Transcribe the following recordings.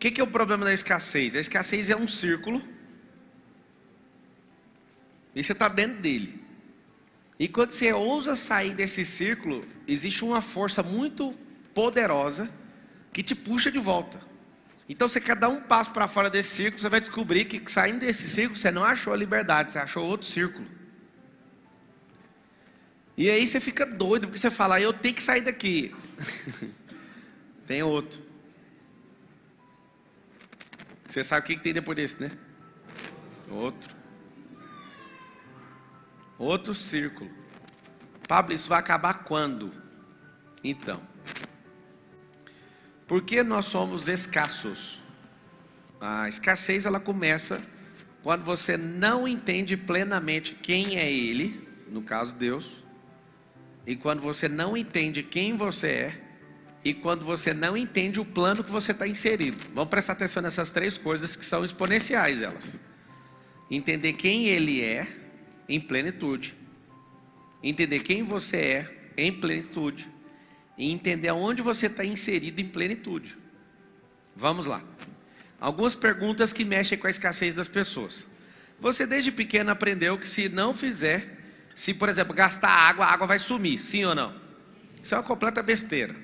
que é o problema da escassez? A escassez é um círculo e você está dentro dele. E quando você ousa sair desse círculo, existe uma força muito poderosa que te puxa de volta. Então você quer dar um passo para fora desse círculo, você vai descobrir que saindo desse círculo você não achou a liberdade, você achou outro círculo. E aí você fica doido, porque você fala, eu tenho que sair daqui. Tem outro. Você sabe o que tem depois desse, né? Outro círculo. Pablo, isso vai acabar quando? Então, por que nós somos escassos? A escassez ela começa quando você não entende plenamente quem é Ele, no caso Deus, e quando você não entende quem você é, e quando você não entende o plano que você está inserido. Vamos prestar atenção nessas três coisas que são exponenciais elas. Entender quem Ele é em plenitude, entender quem você é em plenitude, e entender aonde você está inserido em plenitude. Vamos lá. Algumas perguntas que mexem com a escassez das pessoas. Você desde pequeno aprendeu que se não fizer, se por exemplo gastar água, a água vai sumir, sim ou não? Isso é uma completa besteira.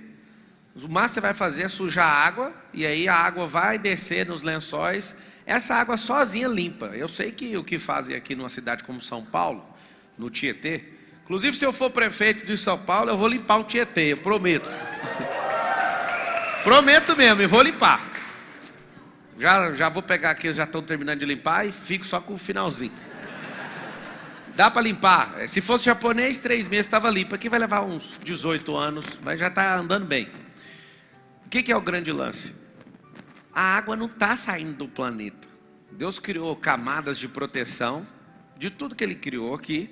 O máximo que você vai fazer é sujar a água, e aí a água vai descer nos lençóis. Essa água sozinha limpa. Eu sei que o que fazem aqui numa cidade como São Paulo, no Tietê, inclusive se eu for prefeito de São Paulo, eu vou limpar o Tietê, eu prometo. Prometo mesmo, eu vou limpar. Já vou pegar aqui, já estão terminando de limpar e fico só com o finalzinho. Dá para limpar. Se fosse japonês, 3 meses estava limpo. Aqui vai levar uns 18 anos, mas já está andando bem. O que é o grande lance? A água não está saindo do planeta. Deus criou camadas de proteção de tudo que Ele criou aqui.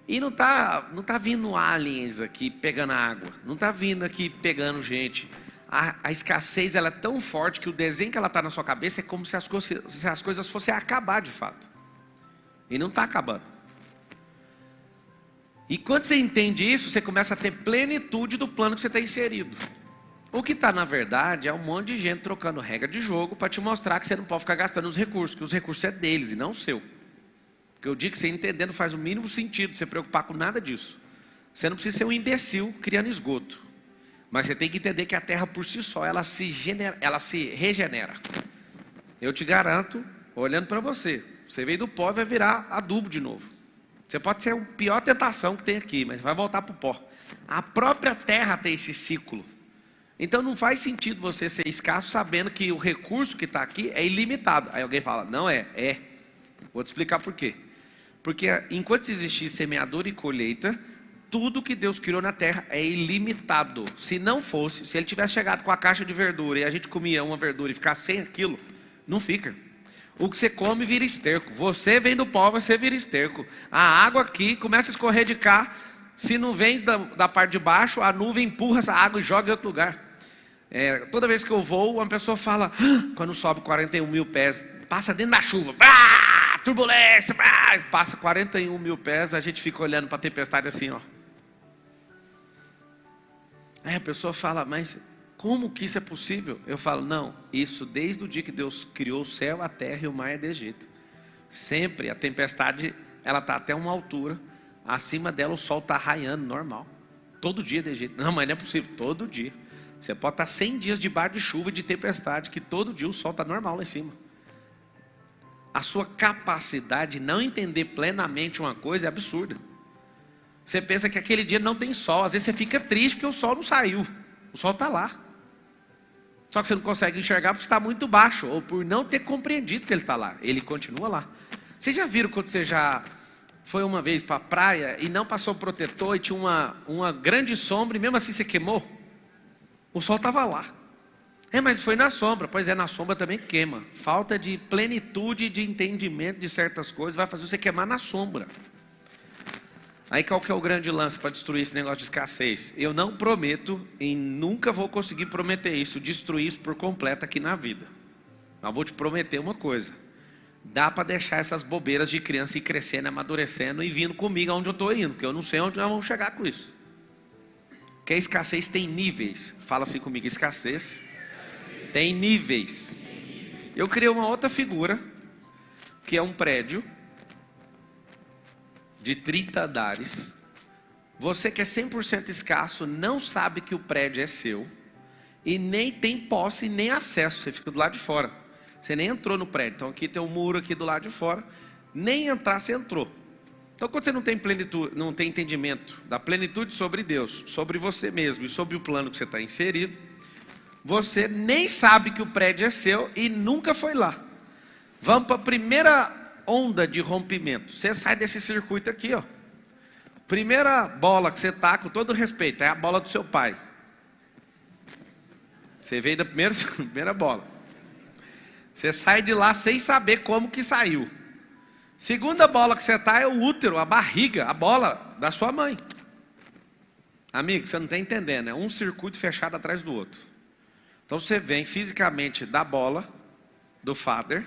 E não tá vindo aliens aqui pegando água. Não está vindo aqui pegando gente. A escassez ela é tão forte que o desenho que ela está na sua cabeça é como se as coisas fossem acabar de fato. E não está acabando. E quando você entende isso, você começa a ter plenitude do plano que você está inserido. O que está na verdade é um monte de gente trocando regra de jogo para te mostrar que você não pode ficar gastando os recursos, que os recursos é deles e não o seu. Porque o dia que você entender não faz o mínimo sentido você preocupar com nada disso. Você não precisa ser um imbecil criando esgoto. Mas você tem que entender que a terra por si só, ela se regenera. Eu te garanto, olhando para você, você veio do pó e vai virar adubo de novo. Você pode ser a pior tentação que tem aqui, mas vai voltar para o pó. A própria terra tem esse ciclo. Então não faz sentido você ser escasso sabendo que o recurso que está aqui é ilimitado. Aí alguém fala, não é, é. Vou te explicar por quê. Porque enquanto existir semeadura e colheita, tudo que Deus criou na terra é ilimitado. Se não fosse, se Ele tivesse chegado com a caixa de verdura e a gente comia uma verdura e ficar sem aquilo, não fica. O que você come vira esterco. Você vem do pó, você vira esterco. A água aqui começa a escorrer de cá. Se não vem da parte de baixo, a nuvem empurra essa água e joga em outro lugar. Toda vez que eu vou, uma pessoa fala, quando sobe 41 mil pés, passa dentro da chuva, turbulência, passa 41 mil pés, a gente fica olhando para a tempestade assim, ó. Aí a pessoa fala, mas como que isso é possível? Eu falo, não, isso desde o dia que Deus criou o céu, a terra e o mar é desse jeito. Sempre a tempestade, ela está até uma altura, acima dela o sol está raiando, normal. Todo dia é desse jeito. Não, mas não é possível, todo dia. Você pode estar 100 dias debaixo de chuva e de tempestade, que todo dia o sol está normal lá em cima. A sua capacidade de não entender plenamente uma coisa é absurda. Você pensa que aquele dia não tem sol, às vezes você fica triste porque o sol não saiu. O sol está lá. Só que você não consegue enxergar porque está muito baixo, ou por não ter compreendido que ele está lá. Ele continua lá. Vocês já viram quando você já foi uma vez para a praia e não passou protetor e tinha uma grande sombra e mesmo assim você queimou? O sol estava lá. Mas foi na sombra. Pois é, na sombra também queima. Falta de plenitude de entendimento de certas coisas vai fazer você queimar na sombra. Aí qual que é o grande lance para destruir esse negócio de escassez? Eu não prometo e nunca vou conseguir prometer isso, destruir isso por completo aqui na vida. Mas vou te prometer uma coisa. Dá para deixar essas bobeiras de criança ir crescendo, amadurecendo e vindo comigo aonde eu estou indo, porque eu não sei onde nós vamos chegar com isso. Porque a escassez tem níveis. Fala assim comigo, escassez tem níveis. eu criei uma outra figura, que é um prédio de 30 andares. Você que é 100% escasso, não sabe que o prédio é seu, e nem tem posse, nem acesso, você fica do lado de fora. Você nem entrou no prédio, então aqui tem um muro aqui do lado de fora, nem entrar você entrou. Então quando você não tem plenitude, não tem entendimento da plenitude sobre Deus, sobre você mesmo e sobre o plano que você está inserido, você nem sabe que o prédio é seu e nunca foi lá. Vamos para a primeira onda de rompimento. Você sai desse circuito aqui, ó. Primeira bola que você está, com todo respeito, é a bola do seu pai. Você veio da primeira bola. Você sai de lá sem saber como que saiu. Segunda bola que você está é o útero, a barriga, a bola da sua mãe. Amigo, você não está entendendo, é um circuito fechado atrás do outro. Então você vem fisicamente da bola do father,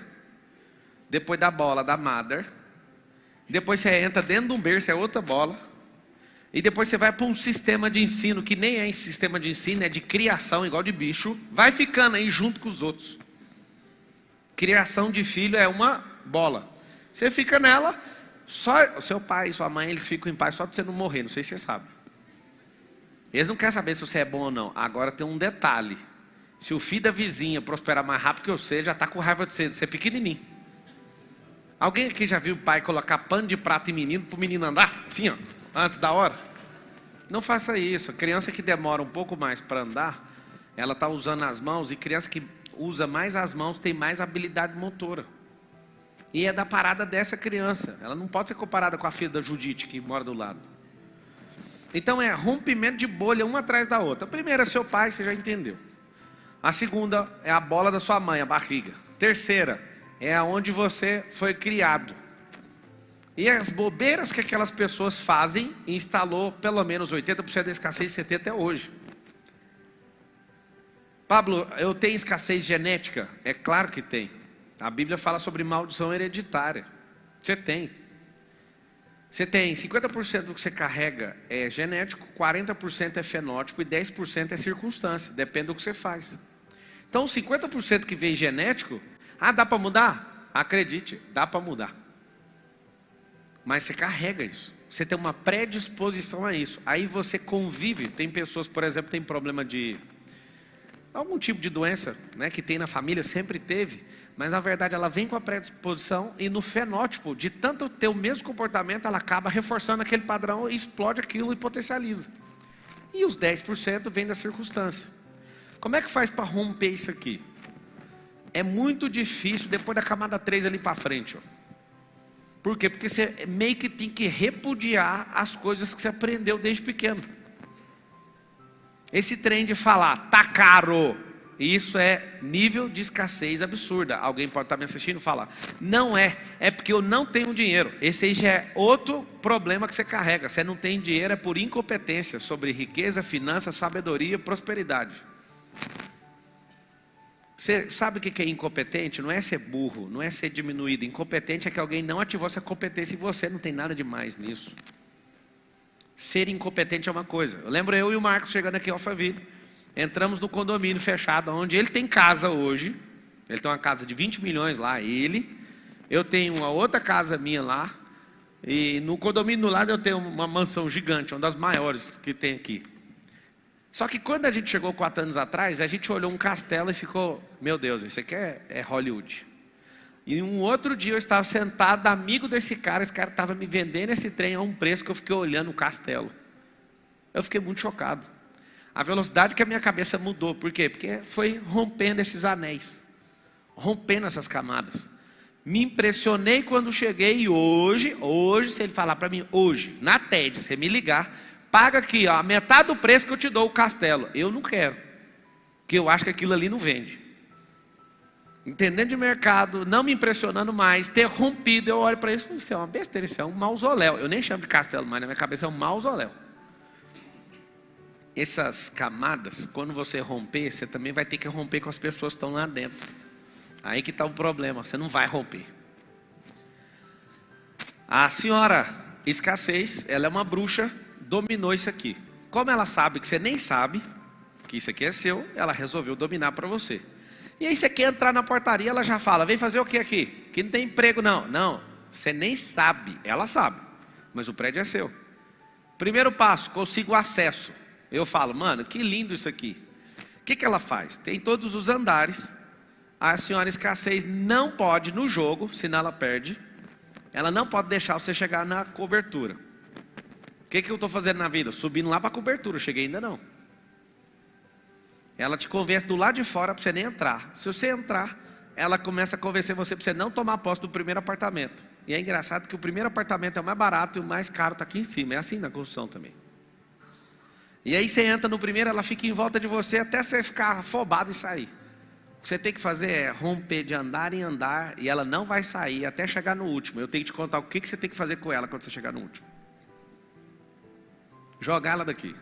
depois da bola da mother, depois você entra dentro de um berço, é outra bola, e depois você vai para um sistema de ensino, que nem é sistema de ensino, é de criação, igual de bicho, vai ficando aí junto com os outros. Criação de filho é uma bola. Você fica nela, só o seu pai e sua mãe, eles ficam em paz só para você não morrer, não sei se você sabe. Eles não querem saber se você é bom ou não. Agora tem um detalhe. Se o filho da vizinha prosperar mais rápido que você, já está com raiva de você é pequenininho. Alguém aqui já viu o pai colocar pano de prata em menino para o menino andar? Assim, ó, antes da hora? Não faça isso. A criança que demora um pouco mais para andar, ela está usando as mãos, e criança que usa mais as mãos tem mais habilidade motora. E é da parada dessa criança. Ela não pode ser comparada com a filha da Judite, que mora do lado. Então é rompimento de bolha uma atrás da outra. A primeira é seu pai, você já entendeu. A segunda é a bola da sua mãe, a barriga. Terceira é aonde você foi criado. E as bobeiras que aquelas pessoas fazem, instalou pelo menos 80% da escassez de 70% até hoje. Pablo, eu tenho escassez genética? É claro que tem. A Bíblia fala sobre maldição hereditária. Você tem. Você tem 50% do que você carrega é genético, 40% é fenótipo e 10% é circunstância. Depende do que você faz. Então, 50% que vem genético, dá para mudar? Acredite, dá para mudar. Mas você carrega isso. Você tem uma predisposição a isso. Aí você convive. Tem pessoas, por exemplo, que têm problema de algum tipo de doença, né, que tem na família, sempre teve, mas na verdade ela vem com a predisposição, e no fenótipo, de tanto ter o mesmo comportamento, ela acaba reforçando aquele padrão, e explode aquilo e potencializa. E os 10% vem da circunstância. Como é que faz para romper isso aqui? É muito difícil depois da camada 3 ali para frente. Ó. Por quê? Porque você meio que tem que repudiar as coisas que você aprendeu desde pequeno. Esse trem de falar, tá caro, isso é nível de escassez absurda. Alguém pode estar me assistindo e falar, não é porque eu não tenho dinheiro. Esse aí já é outro problema que você carrega. Você não tem dinheiro é por incompetência sobre riqueza, finanças, sabedoria, prosperidade. Você sabe o que é incompetente? Não é ser burro, não é ser diminuído. Incompetente é que alguém não ativou essa competência e você não tem nada de mais nisso. Ser incompetente é uma coisa. Eu lembro eu e o Marcos chegando aqui em Alphaville. Entramos no condomínio fechado, onde ele tem casa hoje. Ele tem uma casa de 20 milhões lá, ele. Eu tenho uma outra casa minha lá. E no condomínio do lado eu tenho uma mansão gigante, uma das maiores que tem aqui. Só que quando a gente chegou 4 anos atrás, a gente olhou um castelo e ficou, meu Deus, isso aqui é Hollywood. E um outro dia eu estava sentado, amigo desse cara, esse cara estava me vendendo esse trem a um preço que eu fiquei olhando o castelo. Eu fiquei muito chocado. A velocidade que a minha cabeça mudou. Por quê? Porque foi rompendo esses anéis. Rompendo essas camadas. Me impressionei quando cheguei e hoje, se ele falar para mim, hoje, na TED, você me ligar, paga aqui, ó, a metade do preço que eu te dou o castelo. Eu não quero. Porque eu acho que aquilo ali não vende. Entendendo de mercado, não me impressionando mais, ter rompido, eu olho para isso, isso é uma besteira, isso é um mausoléu. Eu nem chamo de castelo, mas na minha cabeça é um mausoléu. Essas camadas, quando você romper, você também vai ter que romper com as pessoas que estão lá dentro. Aí que está o problema, você não vai romper. A senhora escassez, ela é uma bruxa, dominou isso aqui. Como ela sabe que você nem sabe, que isso aqui é seu, ela resolveu dominar para você. E aí você quer entrar na portaria, ela já fala, vem fazer o que aqui? Que não tem emprego não. Não, você nem sabe, ela sabe, mas o prédio é seu. Primeiro passo, consigo acesso. Eu falo, mano, que lindo isso aqui. O que ela faz? Tem todos os andares. A senhora Escassez não pode no jogo, senão ela perde. Ela não pode deixar você chegar na cobertura. O que eu estou fazendo na vida? Subindo lá para a cobertura, cheguei ainda não. Ela te convence do lado de fora para você nem entrar. Se você entrar, ela começa a convencer você para você não tomar posse do primeiro apartamento. E é engraçado que o primeiro apartamento é o mais barato e o mais caro está aqui em cima. É assim na construção também. E aí você entra no primeiro, ela fica em volta de você até você ficar afobado e sair. O que você tem que fazer é romper de andar em andar e ela não vai sair até chegar no último. Eu tenho que te contar o que você tem que fazer com ela quando você chegar no último. Jogar ela daqui.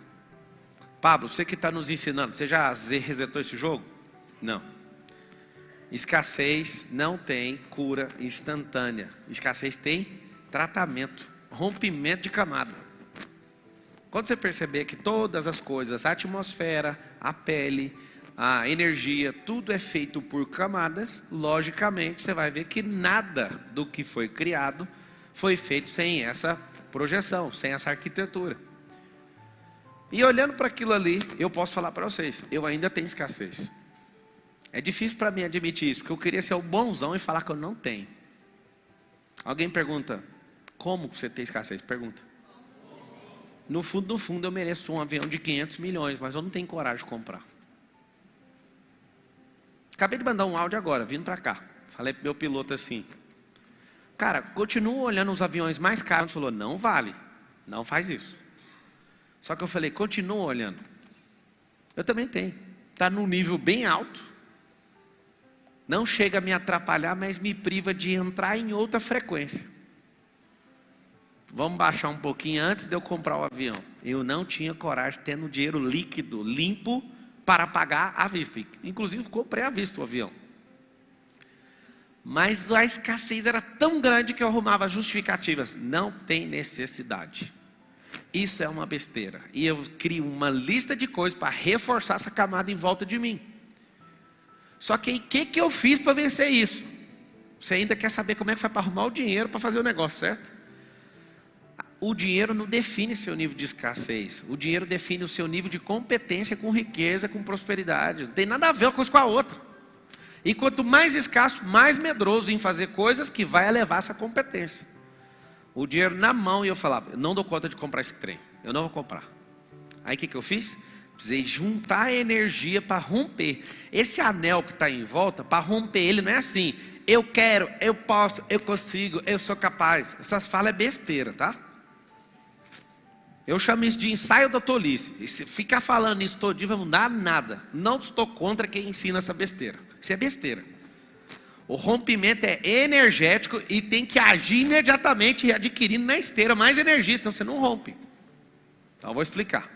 Pablo, você que está nos ensinando, você já resetou esse jogo? Não. Escassez não tem cura instantânea. Escassez tem tratamento, rompimento de camada. Quando você perceber que todas as coisas, a atmosfera, a pele, a energia, tudo é feito por camadas, logicamente você vai ver que nada do que foi criado foi feito sem essa projeção, sem essa arquitetura. E olhando para aquilo ali, eu posso falar para vocês, eu ainda tenho escassez. É difícil para mim admitir isso, porque eu queria ser o bonzão e falar que eu não tenho. Alguém pergunta, como você tem escassez? Pergunta. No fundo, eu mereço um avião de 500 milhões, mas eu não tenho coragem de comprar. Acabei de mandar um áudio agora, vindo para cá. Falei para o meu piloto assim, cara, continua olhando os aviões mais caros. Ele falou, não vale, não faz isso. Só que eu falei, continua olhando. Eu também tenho. Está num nível bem alto. Não chega a me atrapalhar, mas me priva de entrar em outra frequência. Vamos baixar um pouquinho antes de eu comprar o avião. Eu não tinha coragem, tendo dinheiro líquido, limpo, para pagar à vista. Inclusive, comprei à vista o avião. Mas a escassez era tão grande que eu arrumava justificativas. Não tem necessidade. Isso é uma besteira. E eu crio uma lista de coisas para reforçar essa camada em volta de mim. Só que o que eu fiz para vencer isso? Você ainda quer saber como é que foi para arrumar o dinheiro para fazer o negócio, certo? O dinheiro não define seu nível de escassez. O dinheiro define o seu nível de competência com riqueza, com prosperidade. Não tem nada a ver uma coisa com a outra. E quanto mais escasso, mais medroso em fazer coisas que vai elevar essa competência. O dinheiro na mão e eu falava, eu não dou conta de comprar esse trem. Eu não vou comprar. Aí o que eu fiz? Precisei juntar energia para romper. Esse anel que está em volta, para romper ele não é assim. Eu quero, eu posso, eu consigo, eu sou capaz. Essas falas é besteira, tá? Eu chamo isso de ensaio da tolice. E se ficar falando isso todo dia, vai mudar nada. Não estou contra quem ensina essa besteira. Isso é besteira. O rompimento é energético e tem que agir imediatamente, adquirindo na esteira mais energia, senão você não rompe. Então eu vou explicar.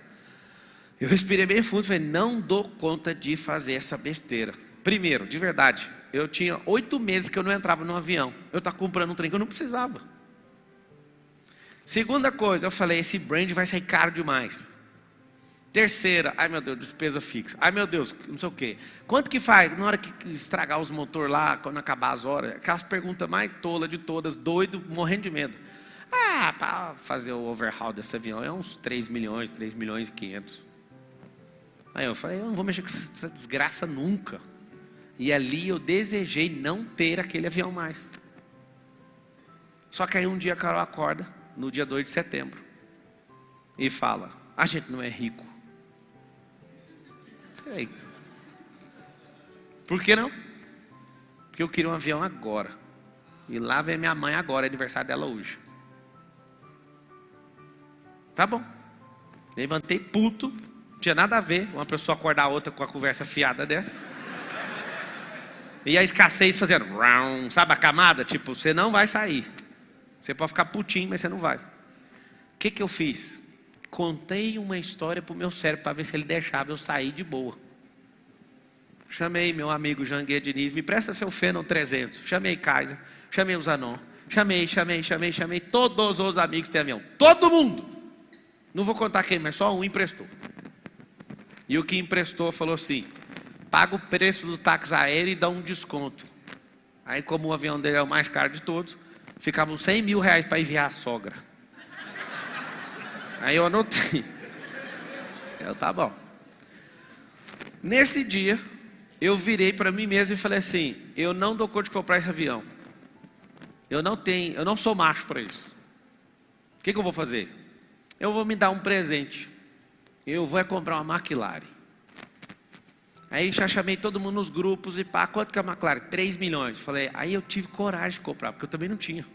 Eu respirei bem fundo e falei, não dou conta de fazer essa besteira. Primeiro, de verdade, eu tinha 8 meses que eu não entrava no avião. Eu estava comprando um trem que eu não precisava. Segunda coisa, eu falei, esse brand vai sair caro demais. Terceira, ai meu Deus, despesa fixa. Ai meu Deus, não sei o quê. Quanto que faz na hora que estragar os motores lá, quando acabar as horas? Aquelas perguntas mais tolas de todas, doido, morrendo de medo. Ah, para fazer o overhaul desse avião é uns 3 milhões e 500. Aí eu falei, eu não vou mexer com essa desgraça nunca. E ali eu desejei não ter aquele avião mais. Só que aí um dia a Carol acorda, no dia 2 de setembro, e fala, a gente não é rico. Falei, por que não? Porque eu queria um avião agora. E lá vem minha mãe agora, é aniversário dela hoje. Tá bom. Levantei puto. Não tinha nada a ver uma pessoa acordar a outra com a conversa fiada dessa. E a escassez fazendo, sabe a camada? Tipo, você não vai sair. Você pode ficar putinho, mas você não vai. O que eu fiz? Contei uma história para o meu cérebro para ver se ele deixava eu sair de boa. Chamei meu amigo Janguê Diniz, me presta seu Phenom 300. Chamei Kaiser, chamei o Zanon. Chamei todos os amigos que têm avião. Todo mundo. Não vou contar quem, mas só um emprestou. E o que emprestou falou assim, paga o preço do táxi aéreo e dá um desconto. Aí, como o avião dele é o mais caro de todos, ficavam 100 mil reais para enviar a sogra. Aí eu anotei. Tá bom. Nesse dia, eu virei para mim mesmo e falei assim: eu não dou conta de comprar esse avião. Eu não sou macho para isso. O que eu vou fazer? Eu vou me dar um presente. Eu vou comprar uma McLaren. Aí já chamei todo mundo nos grupos e pá, quanto que é a McLaren? 3 milhões. Falei, aí eu tive coragem de comprar, porque eu também não tinha.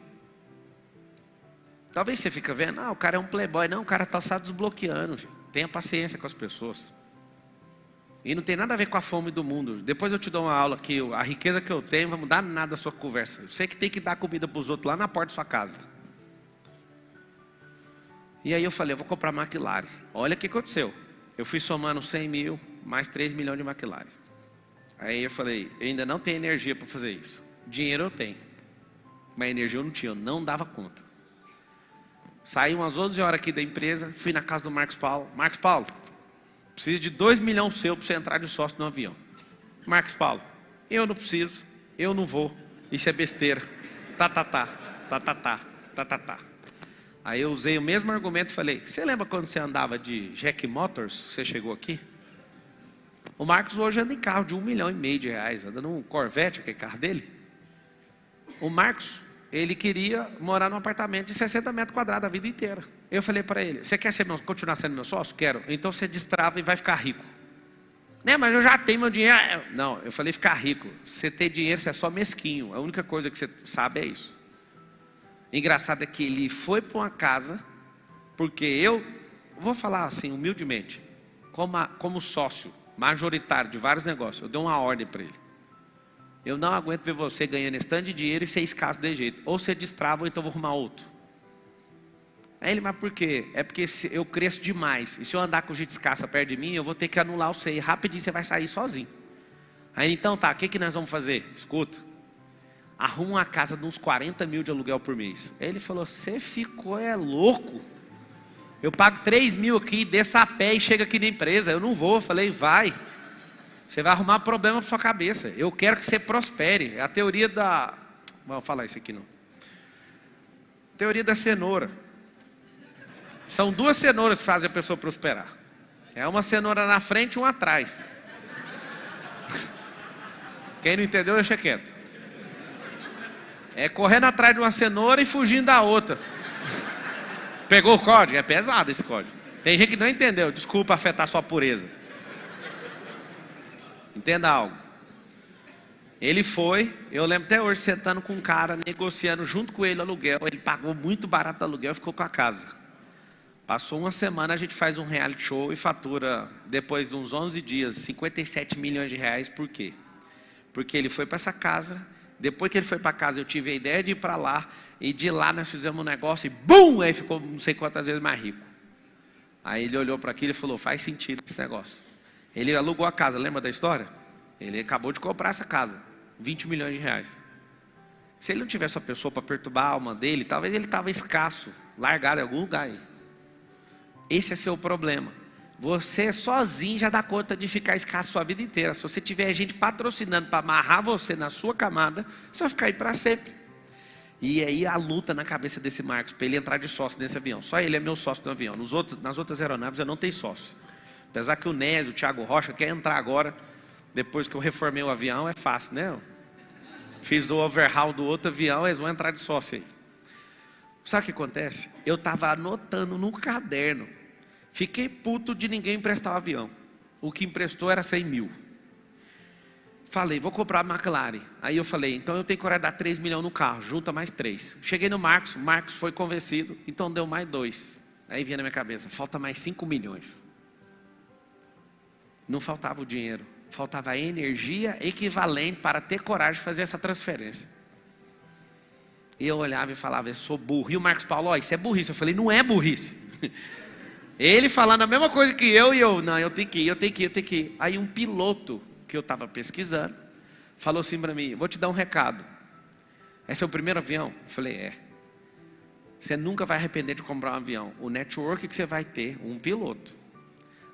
Talvez você fica vendo, o cara é um playboy. Não, o cara está só desbloqueando, filho. Tenha paciência com as pessoas. E não tem nada a ver com a fome do mundo. Depois eu te dou uma aula que a riqueza que eu tenho não vai mudar nada da sua conversa. Você que tem que dar comida para os outros lá na porta da sua casa. E aí eu falei, eu vou comprar McLaren. Olha o que aconteceu. Eu fui somando 100 mil, mais 3 milhões de McLaren. Aí eu falei, eu ainda não tenho energia para fazer isso. Dinheiro eu tenho. Mas energia eu não tinha, eu não dava conta. Saí umas 11 horas aqui da empresa, fui na casa do Marcos Paulo. Marcos Paulo, preciso de 2 milhões seu para você entrar de sócio no avião. Marcos Paulo, eu não preciso, eu não vou, isso é besteira. Tá. Aí eu usei o mesmo argumento e falei, você lembra quando você andava de Jack Motors, você chegou aqui? O Marcos hoje anda em carro de 1,5 milhão de reais, anda num Corvette, que é carro dele. O Marcos, ele queria morar num apartamento de 60 metros quadrados a vida inteira. Eu falei para ele, você quer continuar sendo meu sócio? Quero. Então você destrava e vai ficar rico. Né, mas eu já tenho meu dinheiro. Não, eu falei ficar rico. Você ter dinheiro, você é só mesquinho. A única coisa que você sabe é isso. Engraçado é que ele foi para uma casa, porque eu vou falar assim, humildemente, como sócio majoritário de vários negócios, eu dei uma ordem para ele. Eu não aguento ver você ganhando esse tanto de dinheiro e ser escasso de jeito. Ou você destrava ou então vou arrumar outro. Aí ele, mas por quê? É porque eu cresço demais. E se eu andar com gente escassa perto de mim, eu vou ter que anular o você. E rapidinho você vai sair sozinho. Aí então tá, o que nós vamos fazer? Escuta. Arruma uma casa de uns 40 mil de aluguel por mês. Aí ele falou, você ficou louco. Eu pago 3 mil aqui, desça a pé e chega aqui na empresa. Eu não vou. Eu falei, vai. Você vai arrumar problema para sua cabeça. Eu quero que você prospere. É a teoria da... Vamos falar isso aqui não. Teoria da cenoura. São 2 cenouras que fazem a pessoa prosperar. É uma cenoura na frente e uma atrás. Quem não entendeu, deixa quieto. É correndo atrás de uma cenoura e fugindo da outra. Pegou o código? É pesado esse código. Tem gente que não entendeu. Desculpa afetar sua pureza. Entenda algo. Ele foi, eu lembro até hoje, sentando com um cara, negociando junto com ele aluguel. Ele pagou muito barato o aluguel e ficou com a casa. Passou uma semana, a gente faz um reality show e fatura, depois de uns 11 dias, 57 milhões de reais. Por quê? Porque ele foi para essa casa. Depois que ele foi para casa, eu tive a ideia de ir para lá. E de lá nós fizemos um negócio e BUM! Aí ficou não sei quantas vezes mais rico. Aí ele olhou para aquilo e falou, faz sentido esse negócio. Ele alugou a casa, lembra da história? Ele acabou de comprar essa casa, 20 milhões de reais. Se ele não tivesse uma pessoa para perturbar a alma dele, talvez ele estava escasso, largado em algum lugar aí. Esse é seu problema. Você sozinho já dá conta de ficar escasso a sua vida inteira. Se você tiver gente patrocinando para amarrar você na sua camada, você vai ficar aí para sempre. E aí a luta na cabeça desse Marcos, para ele entrar de sócio nesse avião. Só ele é meu sócio no avião. Nas outras aeronaves eu não tenho sócio. Apesar que o Nésio, o Thiago Rocha, quer entrar agora, depois que eu reformei o avião, é fácil, né? Fiz o overhaul do outro avião, eles vão entrar de sócio aí. Sabe o que acontece? Eu estava anotando no caderno. Fiquei puto de ninguém emprestar o avião. O que emprestou era 100 mil. Falei, vou comprar a McLaren. Aí eu falei, então eu tenho que dar 3 milhões no carro, junta mais 3. Cheguei no Marcos, o Marcos foi convencido, então deu mais 2. Aí vinha na minha cabeça, falta mais 5 milhões. Não faltava o dinheiro, faltava a energia equivalente para ter coragem de fazer essa transferência. E eu olhava e falava, eu sou burro. E o Marcos Paulo, isso é burrice. Eu falei, não é burrice. Ele falando a mesma coisa que eu, não, eu tenho que ir. Aí um piloto que eu estava pesquisando, falou assim para mim, vou te dar um recado. Esse é o primeiro avião? Eu falei, é. Você nunca vai arrepender de comprar um avião. O network que você vai ter, um piloto.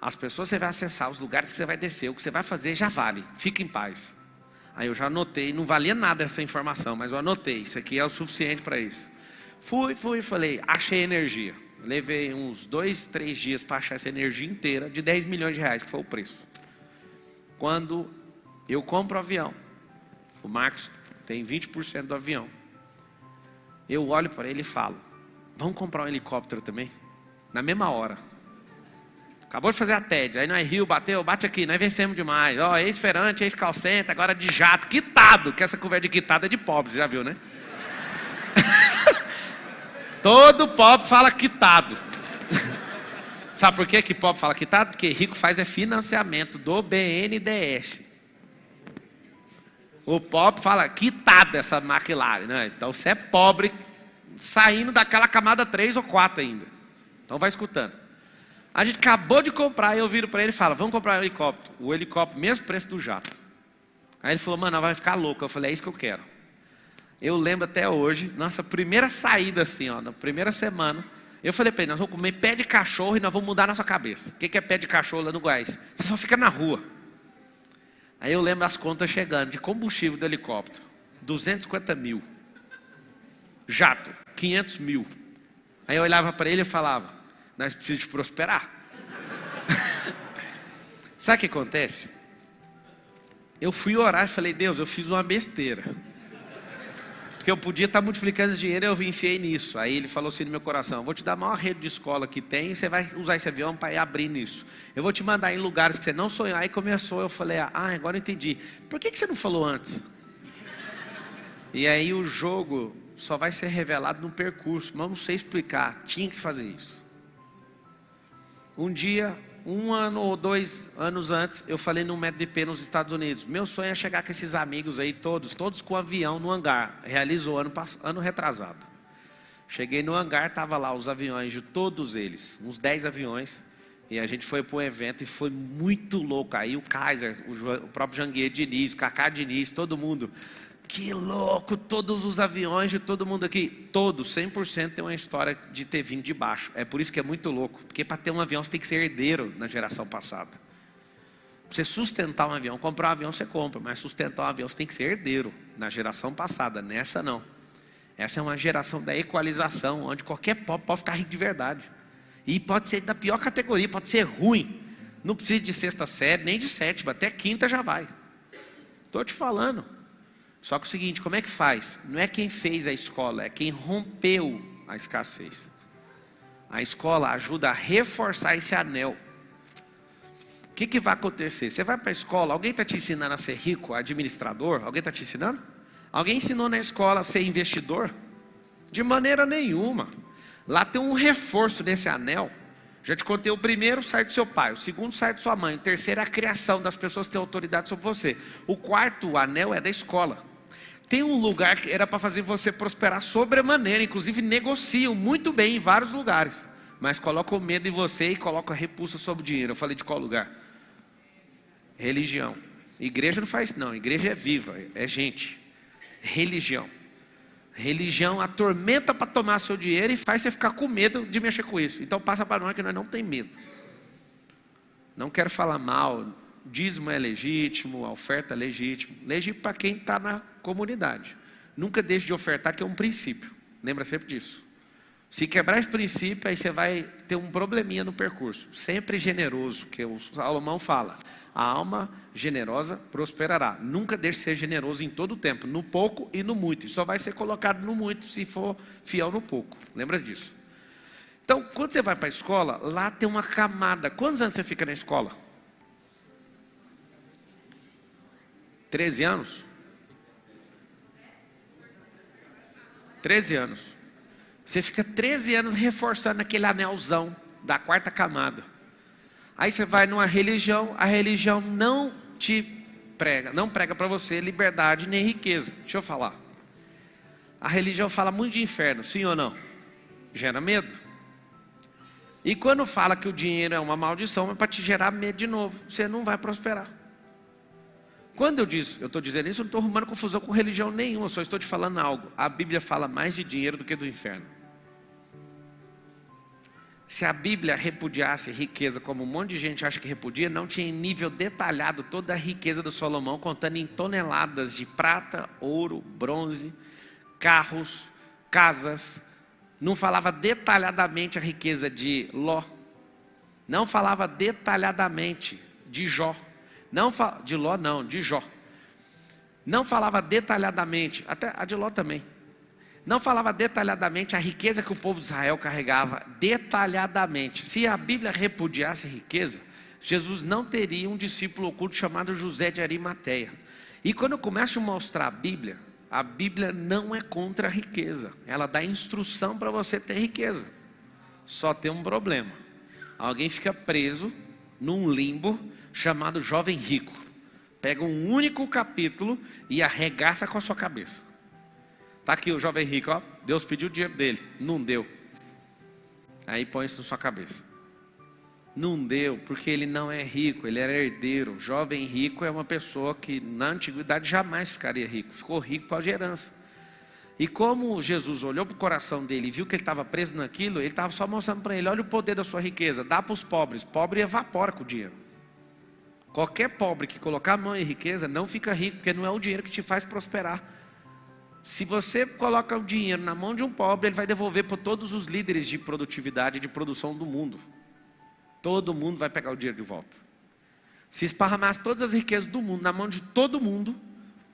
as pessoas você vai acessar, os lugares que você vai descer, o que você vai fazer já vale, fica em paz. Aí eu já anotei, não valia nada essa informação, mas eu anotei, isso aqui é o suficiente para isso. Falei, achei energia. Levei uns 2, 3 dias para achar essa energia inteira, de 10 milhões de reais, que foi o preço. Quando eu compro o avião, o Marcos tem 20% do avião, eu olho para ele e falo, vamos comprar um helicóptero também? Na mesma hora. Acabou de fazer a TED, aí nós Rio, bateu, bate aqui, nós vencemos demais. Ó, ex-feirante, ex-calcenta, agora de jato, quitado, que essa conversa de quitado é de pobre, você já viu, né? Todo pobre fala quitado. Sabe por que pobre fala quitado? Porque rico faz financiamento do BNDES. O pobre fala quitado essa McLaren, né? Então você é pobre, saindo daquela camada 3 ou 4 ainda. Então vai escutando. A gente acabou de comprar, eu viro para ele e falo, vamos comprar um helicóptero. O helicóptero, mesmo preço do jato. Aí ele falou, mano, vai ficar louco. Eu falei, é isso que eu quero. Eu lembro até hoje, nossa primeira saída assim, ó, na primeira semana, eu falei para ele, nós vamos comer pé de cachorro e nós vamos mudar a nossa cabeça. O que é pé de cachorro lá no Goiás? Você só fica na rua. Aí eu lembro as contas chegando, de combustível do helicóptero, 250 mil. Jato, 500 mil. Aí eu olhava para ele e falava, nós precisamos prosperar. Sabe o que acontece? Eu fui orar e falei, Deus, eu fiz uma besteira. Porque eu podia estar multiplicando esse dinheiro e eu enfiei nisso. Aí ele falou assim no meu coração, vou te dar a maior rede de escola que tem, você vai usar esse avião para ir abrir nisso. Eu vou te mandar em lugares que você não sonhou. Aí começou, eu falei, agora eu entendi. Por que você não falou antes? E aí o jogo só vai ser revelado no percurso, mas eu não sei explicar, tinha que fazer isso. Um dia, 1 ano ou 2 anos antes, eu falei num MDP nos Estados Unidos. Meu sonho é chegar com esses amigos aí, todos com avião no hangar. Realizou ano retrasado. Cheguei no hangar, estava lá os aviões de todos eles, uns 10 aviões. E a gente foi para um evento e foi muito louco. Aí o Kaiser, o próprio Janguier Diniz, o Cacá Diniz, todo mundo. Que louco, todos os aviões de todo mundo aqui, todos, 100% tem uma história de ter vindo de baixo. É por isso que é muito louco, porque para ter um avião você tem que ser herdeiro na geração passada. Para você sustentar um avião, comprar um avião você compra, mas sustentar um avião você tem que ser herdeiro na geração passada, nessa não. Essa é uma geração da equalização, onde qualquer pobre pode ficar rico de verdade. E pode ser da pior categoria, pode ser ruim. Não precisa de 6ª série, nem de 7ª, até 5ª já vai. Estou te falando. Só que o seguinte, como é que faz? Não é quem fez a escola, é quem rompeu a escassez. A escola ajuda a reforçar esse anel. O que vai acontecer? Você vai para a escola, alguém está te ensinando a ser rico, administrador? Alguém está te ensinando? Alguém ensinou na escola a ser investidor? De maneira nenhuma. Lá tem um reforço nesse anel. Já te contei, o primeiro sai do seu pai, o segundo sai de sua mãe, o terceiro é a criação das pessoas que têm autoridade sobre você. O quarto anel é da escola. Tem um lugar que era para fazer você prosperar sobremaneira, inclusive negociam muito bem em vários lugares, mas colocam medo em você e colocam a repulsa sobre o dinheiro. Eu falei de qual lugar? Religião. Igreja não faz não, igreja é viva, é gente. Religião. Religião atormenta para tomar seu dinheiro e faz você ficar com medo de mexer com isso. Então passa para nós que nós não tem medo. Não quero falar mal, dízimo é legítimo, a oferta é legítimo. Legítimo para quem está na comunidade. Nunca deixe de ofertar, que é um princípio. Lembra sempre disso. Se quebrar esse princípio, aí você vai ter um probleminha no percurso. Sempre generoso, que o Salomão fala. A alma generosa prosperará. Nunca deixe de ser generoso em todo o tempo, no pouco e no muito. E só vai ser colocado no muito se for fiel no pouco. Lembra disso? Então, quando você vai para a escola, lá tem uma camada. Quantos anos você fica na escola? 13 anos? 13 anos. Você fica 13 anos reforçando aquele anelzão da 4ª camada. Aí você vai numa religião, a religião não te prega, não prega para você liberdade nem riqueza. Deixa eu falar. A religião fala muito de inferno, sim ou não? Gera medo. E quando fala que o dinheiro é uma maldição, é para te gerar medo de novo. Você não vai prosperar. Quando eu estou dizendo isso, eu não estou arrumando confusão com religião nenhuma, eu só estou te falando algo. A Bíblia fala mais de dinheiro do que do inferno. Se a Bíblia repudiasse riqueza como um monte de gente acha que repudia, não tinha em nível detalhado toda a riqueza do Salomão, contando em toneladas de prata, ouro, bronze, carros, casas. Não falava detalhadamente a riqueza de Ló. Não falava detalhadamente de Jó. De Ló não, de Jó. Não falava detalhadamente, até a de Ló também. Não falava detalhadamente a riqueza que o povo de Israel carregava, detalhadamente. Se a Bíblia repudiasse a riqueza, Jesus não teria um discípulo oculto chamado José de Arimateia. E quando eu começo a mostrar a Bíblia não é contra a riqueza. Ela dá instrução para você ter riqueza. Só tem um problema. Alguém fica preso num limbo chamado jovem rico. Pega um único capítulo e arregaça com a sua cabeça. Está aqui o jovem rico, ó. Deus pediu o dinheiro dele, não deu. Aí põe isso na sua cabeça. Não deu, porque ele não é rico, ele era herdeiro. Jovem rico é uma pessoa que na antiguidade jamais ficaria rico. Ficou rico por causa de herança. E como Jesus olhou para o coração dele e viu que ele estava preso naquilo, ele estava só mostrando para ele, olha o poder da sua riqueza, dá para os pobres. Pobre evapora com o dinheiro. Qualquer pobre que colocar a mão em riqueza não fica rico, porque não é o dinheiro que te faz prosperar. Se você coloca o dinheiro na mão de um pobre, ele vai devolver para todos os líderes de produtividade e de produção do mundo. Todo mundo vai pegar o dinheiro de volta. Se esparramasse todas as riquezas do mundo na mão de todo mundo,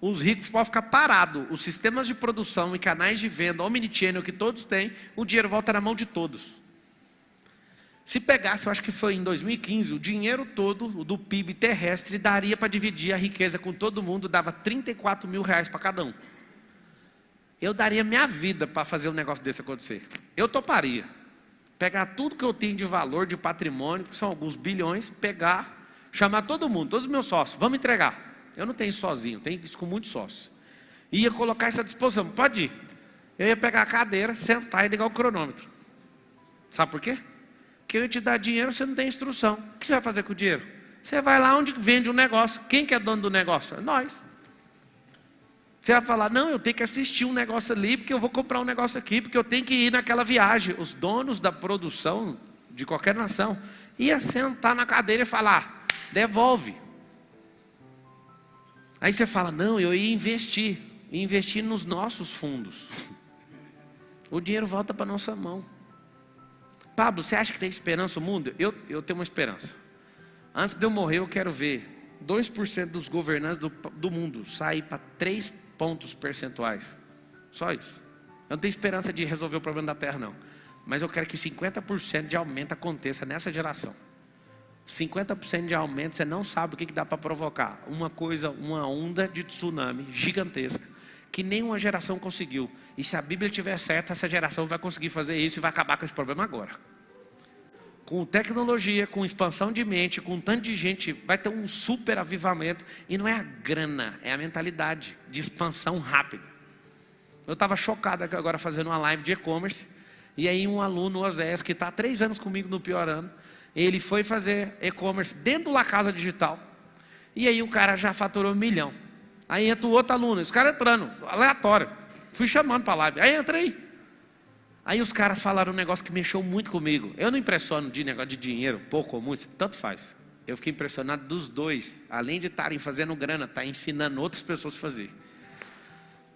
os ricos podem ficar parados. Os sistemas de produção e canais de venda, omnichannel que todos têm, o dinheiro volta na mão de todos. Se pegasse, eu acho que foi em 2015, o dinheiro todo do PIB terrestre daria para dividir a riqueza com todo mundo, dava 34 mil reais para cada um. Eu daria minha vida para fazer um negócio desse acontecer. Eu toparia. Pegar tudo que eu tenho de valor, de patrimônio, que são alguns bilhões, pegar, chamar todo mundo, todos os meus sócios, vamos entregar. Eu não tenho sozinho, tenho isso com muitos sócios. Ia colocar isso à disposição, pode ir. Eu ia pegar a cadeira, sentar e ligar o cronômetro. Sabe por quê? Porque eu ia te dar dinheiro, você não tem instrução. O que você vai fazer com o dinheiro? Você vai lá onde vende um negócio. Quem que é dono do negócio? É nós. Você vai falar, não, eu tenho que assistir um negócio ali, porque eu vou comprar um negócio aqui, porque eu tenho que ir naquela viagem. Os donos da produção de qualquer nação ia sentar na cadeira e falar, devolve. Aí você fala, não, eu ia investir nos nossos fundos. O dinheiro volta para a nossa mão. Pablo, você acha que tem esperança no mundo? Eu tenho uma esperança. Antes de eu morrer, eu quero ver 2% dos governantes do mundo sair para 3 pontos percentuais. Só isso. Eu não tenho esperança de resolver o problema da terra, não. Mas eu quero que 50% de aumento aconteça nessa geração. 50% de aumento, você não sabe o que dá para provocar. Uma onda de tsunami gigantesca, que nenhuma geração conseguiu. E se a Bíblia estiver certa, essa geração vai conseguir fazer isso e vai acabar com esse problema agora. Com tecnologia, com expansão de mente, com tanto de gente, vai ter um super avivamento. E não é a grana, é a mentalidade de expansão rápida. Eu estava chocado agora fazendo uma live de e-commerce. E aí um aluno, o Oséias, que está há 3 anos comigo no pior ano, ele foi fazer e-commerce dentro do La Casa Digital. E aí o cara já faturou 1 milhão. Aí entra o outro aluno, os caras entrando, aleatório. Fui chamando para a live, aí entra aí. Aí os caras falaram um negócio que mexeu muito comigo. Eu não impressiono de negócio de dinheiro, pouco ou muito, tanto faz. Eu fiquei impressionado dos dois. Além de estarem fazendo grana, tá ensinando outras pessoas a fazer.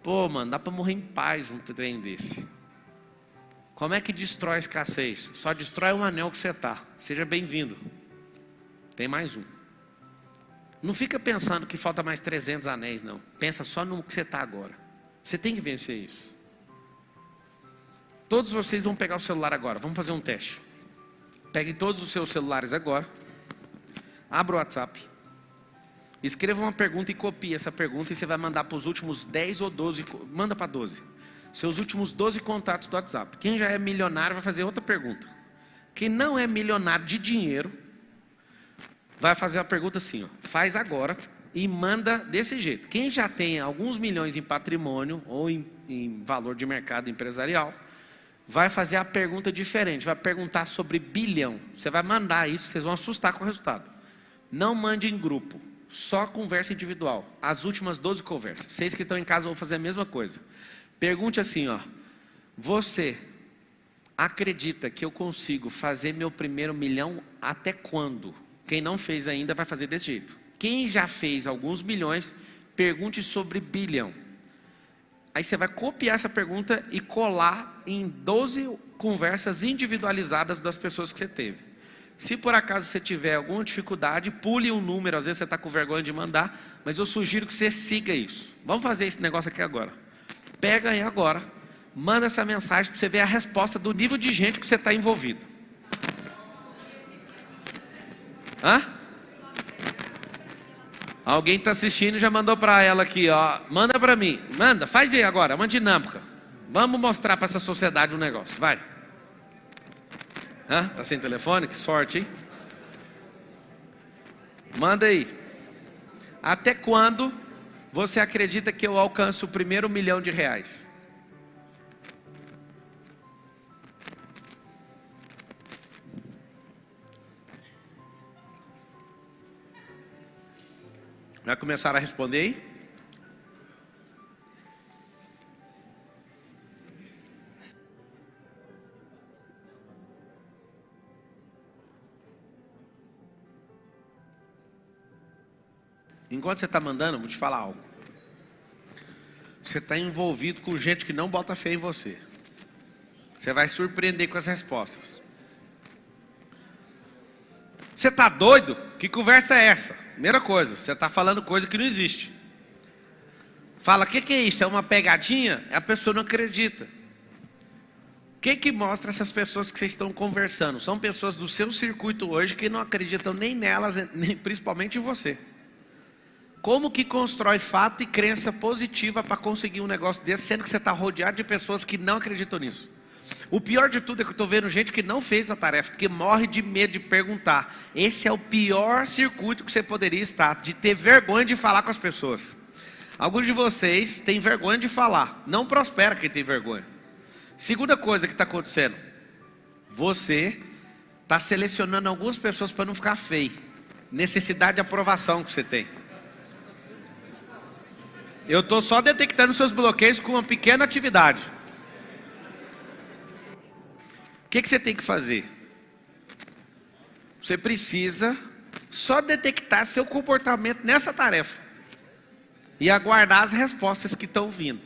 Pô, mano, dá para morrer em paz um trem desse. Como é que destrói a escassez? Só destrói o anel que você está. Seja bem-vindo. Tem mais um. Não fica pensando que falta mais 300 anéis, não. Pensa só no que você está agora. Você tem que vencer isso. Todos vocês vão pegar o celular agora. Vamos fazer um teste. Peguem todos os seus celulares agora. Abra o WhatsApp. Escreva uma pergunta e copie essa pergunta. E você vai mandar para os últimos 10 ou 12. Manda para 12. Seus últimos 12 contatos do WhatsApp. Quem já é milionário vai fazer outra pergunta. Quem não é milionário de dinheiro, vai fazer a pergunta assim, ó. Faz agora e manda desse jeito. Quem já tem alguns milhões em patrimônio ou em valor de mercado empresarial, vai fazer a pergunta diferente. Vai perguntar sobre bilhão. Você vai mandar isso, vocês vão assustar com o resultado. Não mande em grupo. Só conversa individual. As últimas 12 conversas. Vocês que estão em casa vão fazer a mesma coisa. Pergunte assim, ó. Você acredita que eu consigo fazer meu primeiro milhão até quando? Quem não fez ainda vai fazer desse jeito. Quem já fez alguns milhões, pergunte sobre bilhão. Aí você vai copiar essa pergunta e colar em 12 conversas individualizadas das pessoas que você teve. Se por acaso você tiver alguma dificuldade, pule um número, às vezes você está com vergonha de mandar, mas eu sugiro que você siga isso. Vamos fazer esse negócio aqui agora. Pega aí agora, manda essa mensagem para você ver a resposta do nível de gente que você está envolvido. Hã? Alguém está assistindo e já mandou para ela aqui, ó. Manda para mim. Manda, faz aí agora, uma dinâmica. Vamos mostrar para essa sociedade um negócio, vai. Hã? Tá sem telefone? Que sorte, hein? Manda aí. Até quando você acredita que eu alcanço o primeiro R$ 1.000.000? Vai começar a responder aí? Enquanto você está mandando, vou te falar algo. Você está envolvido com gente que não bota fé em você. Você vai surpreender com as respostas. Você está doido? Que conversa é essa? Primeira coisa, você está falando coisa que não existe. Fala, o que é isso? É uma pegadinha? A pessoa não acredita. O que mostra essas pessoas que vocês estão conversando? São pessoas do seu circuito hoje que não acreditam nem nelas, nem principalmente em você. Como que constrói fato e crença positiva para conseguir um negócio desse, sendo que você está rodeado de pessoas que não acreditam nisso? O pior de tudo é que eu estou vendo gente que não fez a tarefa, porque morre de medo de perguntar. Esse é o pior circuito que você poderia estar, de ter vergonha de falar com as pessoas. Alguns de vocês têm vergonha de falar, não prospera quem tem vergonha. Segunda coisa que está acontecendo, você está selecionando algumas pessoas para não ficar feio. Necessidade de aprovação que você tem. Eu estou só detectando seus bloqueios com uma pequena atividade. O que você tem que fazer? Você precisa só detectar seu comportamento nessa tarefa. E aguardar as respostas que estão vindo.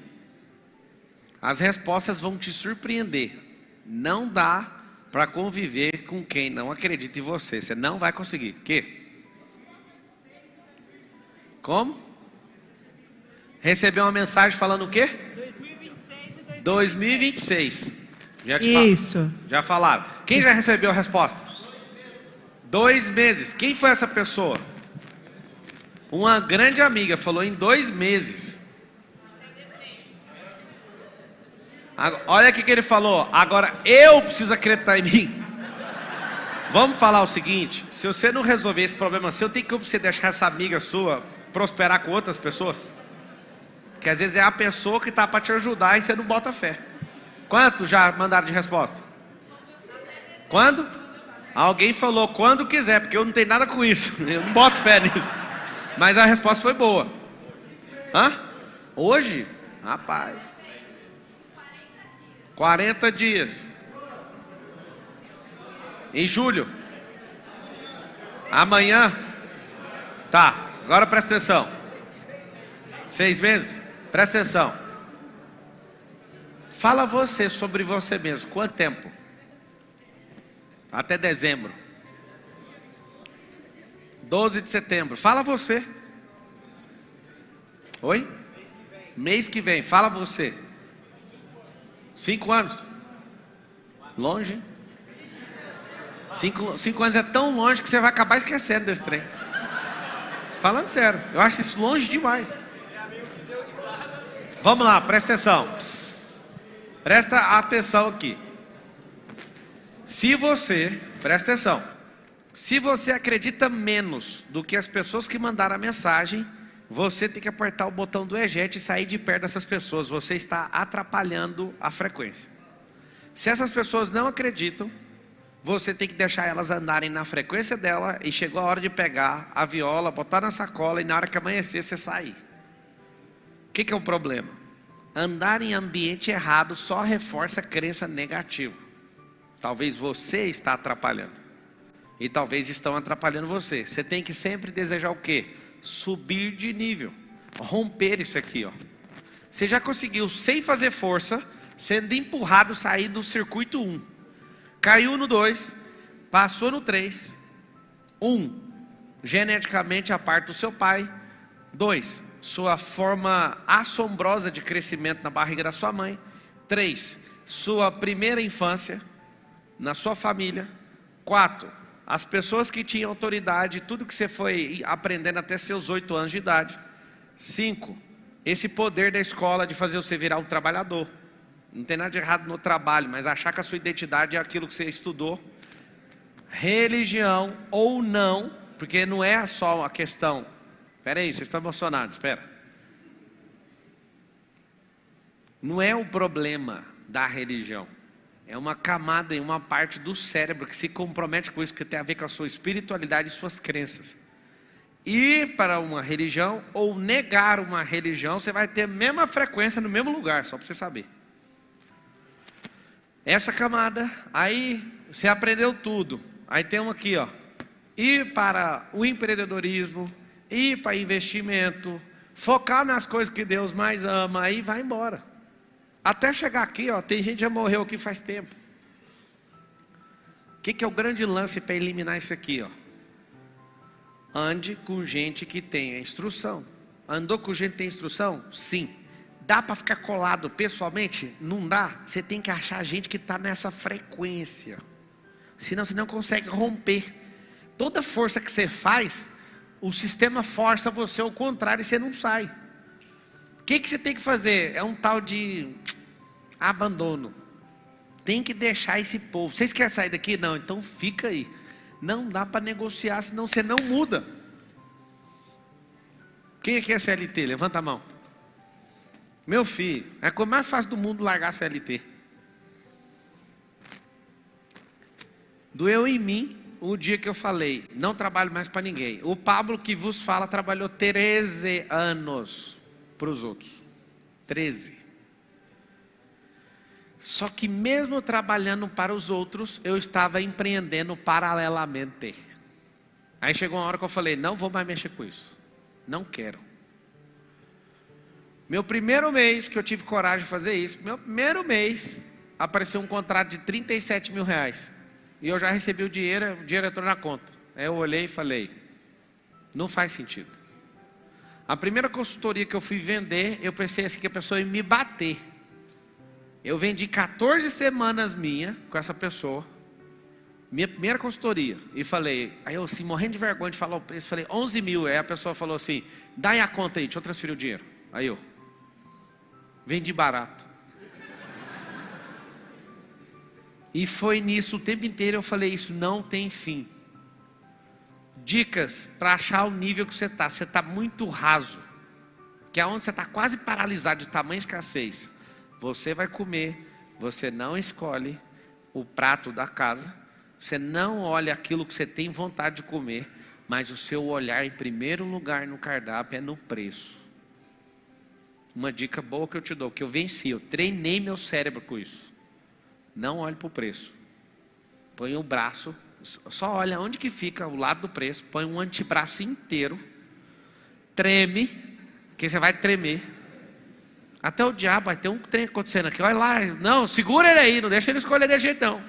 As respostas vão te surpreender. Não dá para conviver com quem não acredita em você. Você não vai conseguir. Que? Como? Recebeu uma mensagem falando o quê? 2026. Já te Isso. Já falaram. Quem já recebeu a resposta? 2 meses. Quem foi essa pessoa? Uma grande amiga falou em 2 meses. Olha o que ele falou. Agora eu preciso acreditar em mim. Vamos falar o seguinte. Se você não resolver esse problema seu, tem como você deixar essa amiga sua prosperar com outras pessoas? Que às vezes é a pessoa que está para te ajudar e você não bota fé. Quanto já mandaram de resposta? Quando? Alguém falou quando quiser, porque eu não tenho nada com isso. Eu não boto fé nisso. Mas a resposta foi boa. Hã? Hoje? Rapaz. 40 dias. Em julho. Amanhã. Tá, agora presta atenção. 6 meses? Presta atenção. Fala você sobre você mesmo. Quanto tempo? Até dezembro. 12 de setembro. Fala você. Oi? Mês que vem. Fala você. 5 anos. Longe. 5 anos é tão longe que você vai acabar esquecendo desse trem. Falando sério. Eu acho isso longe demais. Vamos lá, presta atenção. Presta atenção aqui. Se você, presta atenção. Se você acredita menos do que as pessoas que mandaram a mensagem, você tem que apertar o botão do eject e sair de perto dessas pessoas. Você está atrapalhando a frequência. Se essas pessoas não acreditam, você tem que deixar elas andarem na frequência dela e chegou a hora de pegar a viola, botar na sacola e na hora que amanhecer você sair. O que é o problema? Andar em ambiente errado só reforça a crença negativa. Talvez você está atrapalhando. E talvez estão atrapalhando você. Você tem que sempre desejar o quê? Subir de nível. Romper isso aqui, ó. Você já conseguiu, sem fazer força, sendo empurrado, sair do circuito 1. Caiu no 2, passou no 3. 1, geneticamente a parte do seu pai. 2, sua forma assombrosa de crescimento na barriga da sua mãe. 3, sua primeira infância na sua família. 4, as pessoas que tinham autoridade, tudo que você foi aprendendo até seus 8 anos de idade. 5, esse poder da escola de fazer você virar um trabalhador. Não tem nada de errado no trabalho, mas achar que a sua identidade é aquilo que você estudou. Religião ou não, porque não é só uma questão. Espera aí, vocês estão emocionados, espera. Não é o problema da religião. É uma camada e uma parte do cérebro que se compromete com isso, que tem a ver com a sua espiritualidade e suas crenças. Ir para uma religião ou negar uma religião, você vai ter a mesma frequência no mesmo lugar, só para você saber. Essa camada, aí você aprendeu tudo. Aí tem um aqui, ó. Ir para o empreendedorismo, ir para investimento, focar nas coisas que Deus mais ama, aí vai embora. Até chegar aqui, ó, tem gente que já morreu aqui faz tempo. O que é o grande lance para eliminar isso aqui, ó? Ande com gente que tenha instrução. Andou com gente que tem instrução? Sim. Dá para ficar colado pessoalmente? Não dá. Você tem que achar gente que está nessa frequência. Senão você não consegue romper. Toda força que você faz, o sistema força você ao contrário e você não sai. O que você tem que fazer? É um tal de abandono. Tem que deixar esse povo. Vocês querem sair daqui? Não, então fica aí. Não dá para negociar, senão você não muda. Quem aqui é CLT? Levanta a mão. Meu filho, é a coisa mais fácil do mundo largar a CLT. Doeu em mim o dia que eu falei, não trabalho mais para ninguém. O Pablo que vos fala trabalhou 13 anos para os outros. 13. Só que mesmo trabalhando para os outros, eu estava empreendendo paralelamente. Aí chegou uma hora que eu falei, não vou mais mexer com isso. Não quero. Meu primeiro mês que eu tive coragem de fazer isso, meu primeiro mês, apareceu um contrato de 37 mil reais. E eu já recebi o dinheiro entrou na conta. Aí eu olhei e falei, não faz sentido. A primeira consultoria que eu fui vender, eu pensei assim que a pessoa ia me bater. Eu vendi 14 semanas minha com essa pessoa. Minha primeira consultoria. E falei, aí eu assim, morrendo de vergonha de falar o preço, falei 11 mil. Aí a pessoa falou assim, dá aí a conta aí, deixa eu transferir o dinheiro. Aí eu, vendi barato. E foi nisso o tempo inteiro eu falei, isso não tem fim. Dicas para achar o nível que você está. Você está muito raso. Que é onde você está quase paralisado de tamanha escassez. Você vai comer, você não escolhe o prato da casa, você não olha aquilo que você tem vontade de comer, mas o seu olhar em primeiro lugar no cardápio é no preço. Uma dica boa que eu te dou, que eu venci, eu treinei meu cérebro com isso. Não olhe para o preço. Põe o braço, só olha onde que fica o lado do preço, põe um antebraço inteiro, treme, porque você vai tremer. Até o diabo vai ter um trem acontecendo aqui. Olha lá, não, segura ele aí, não deixa ele escolher de jeito não.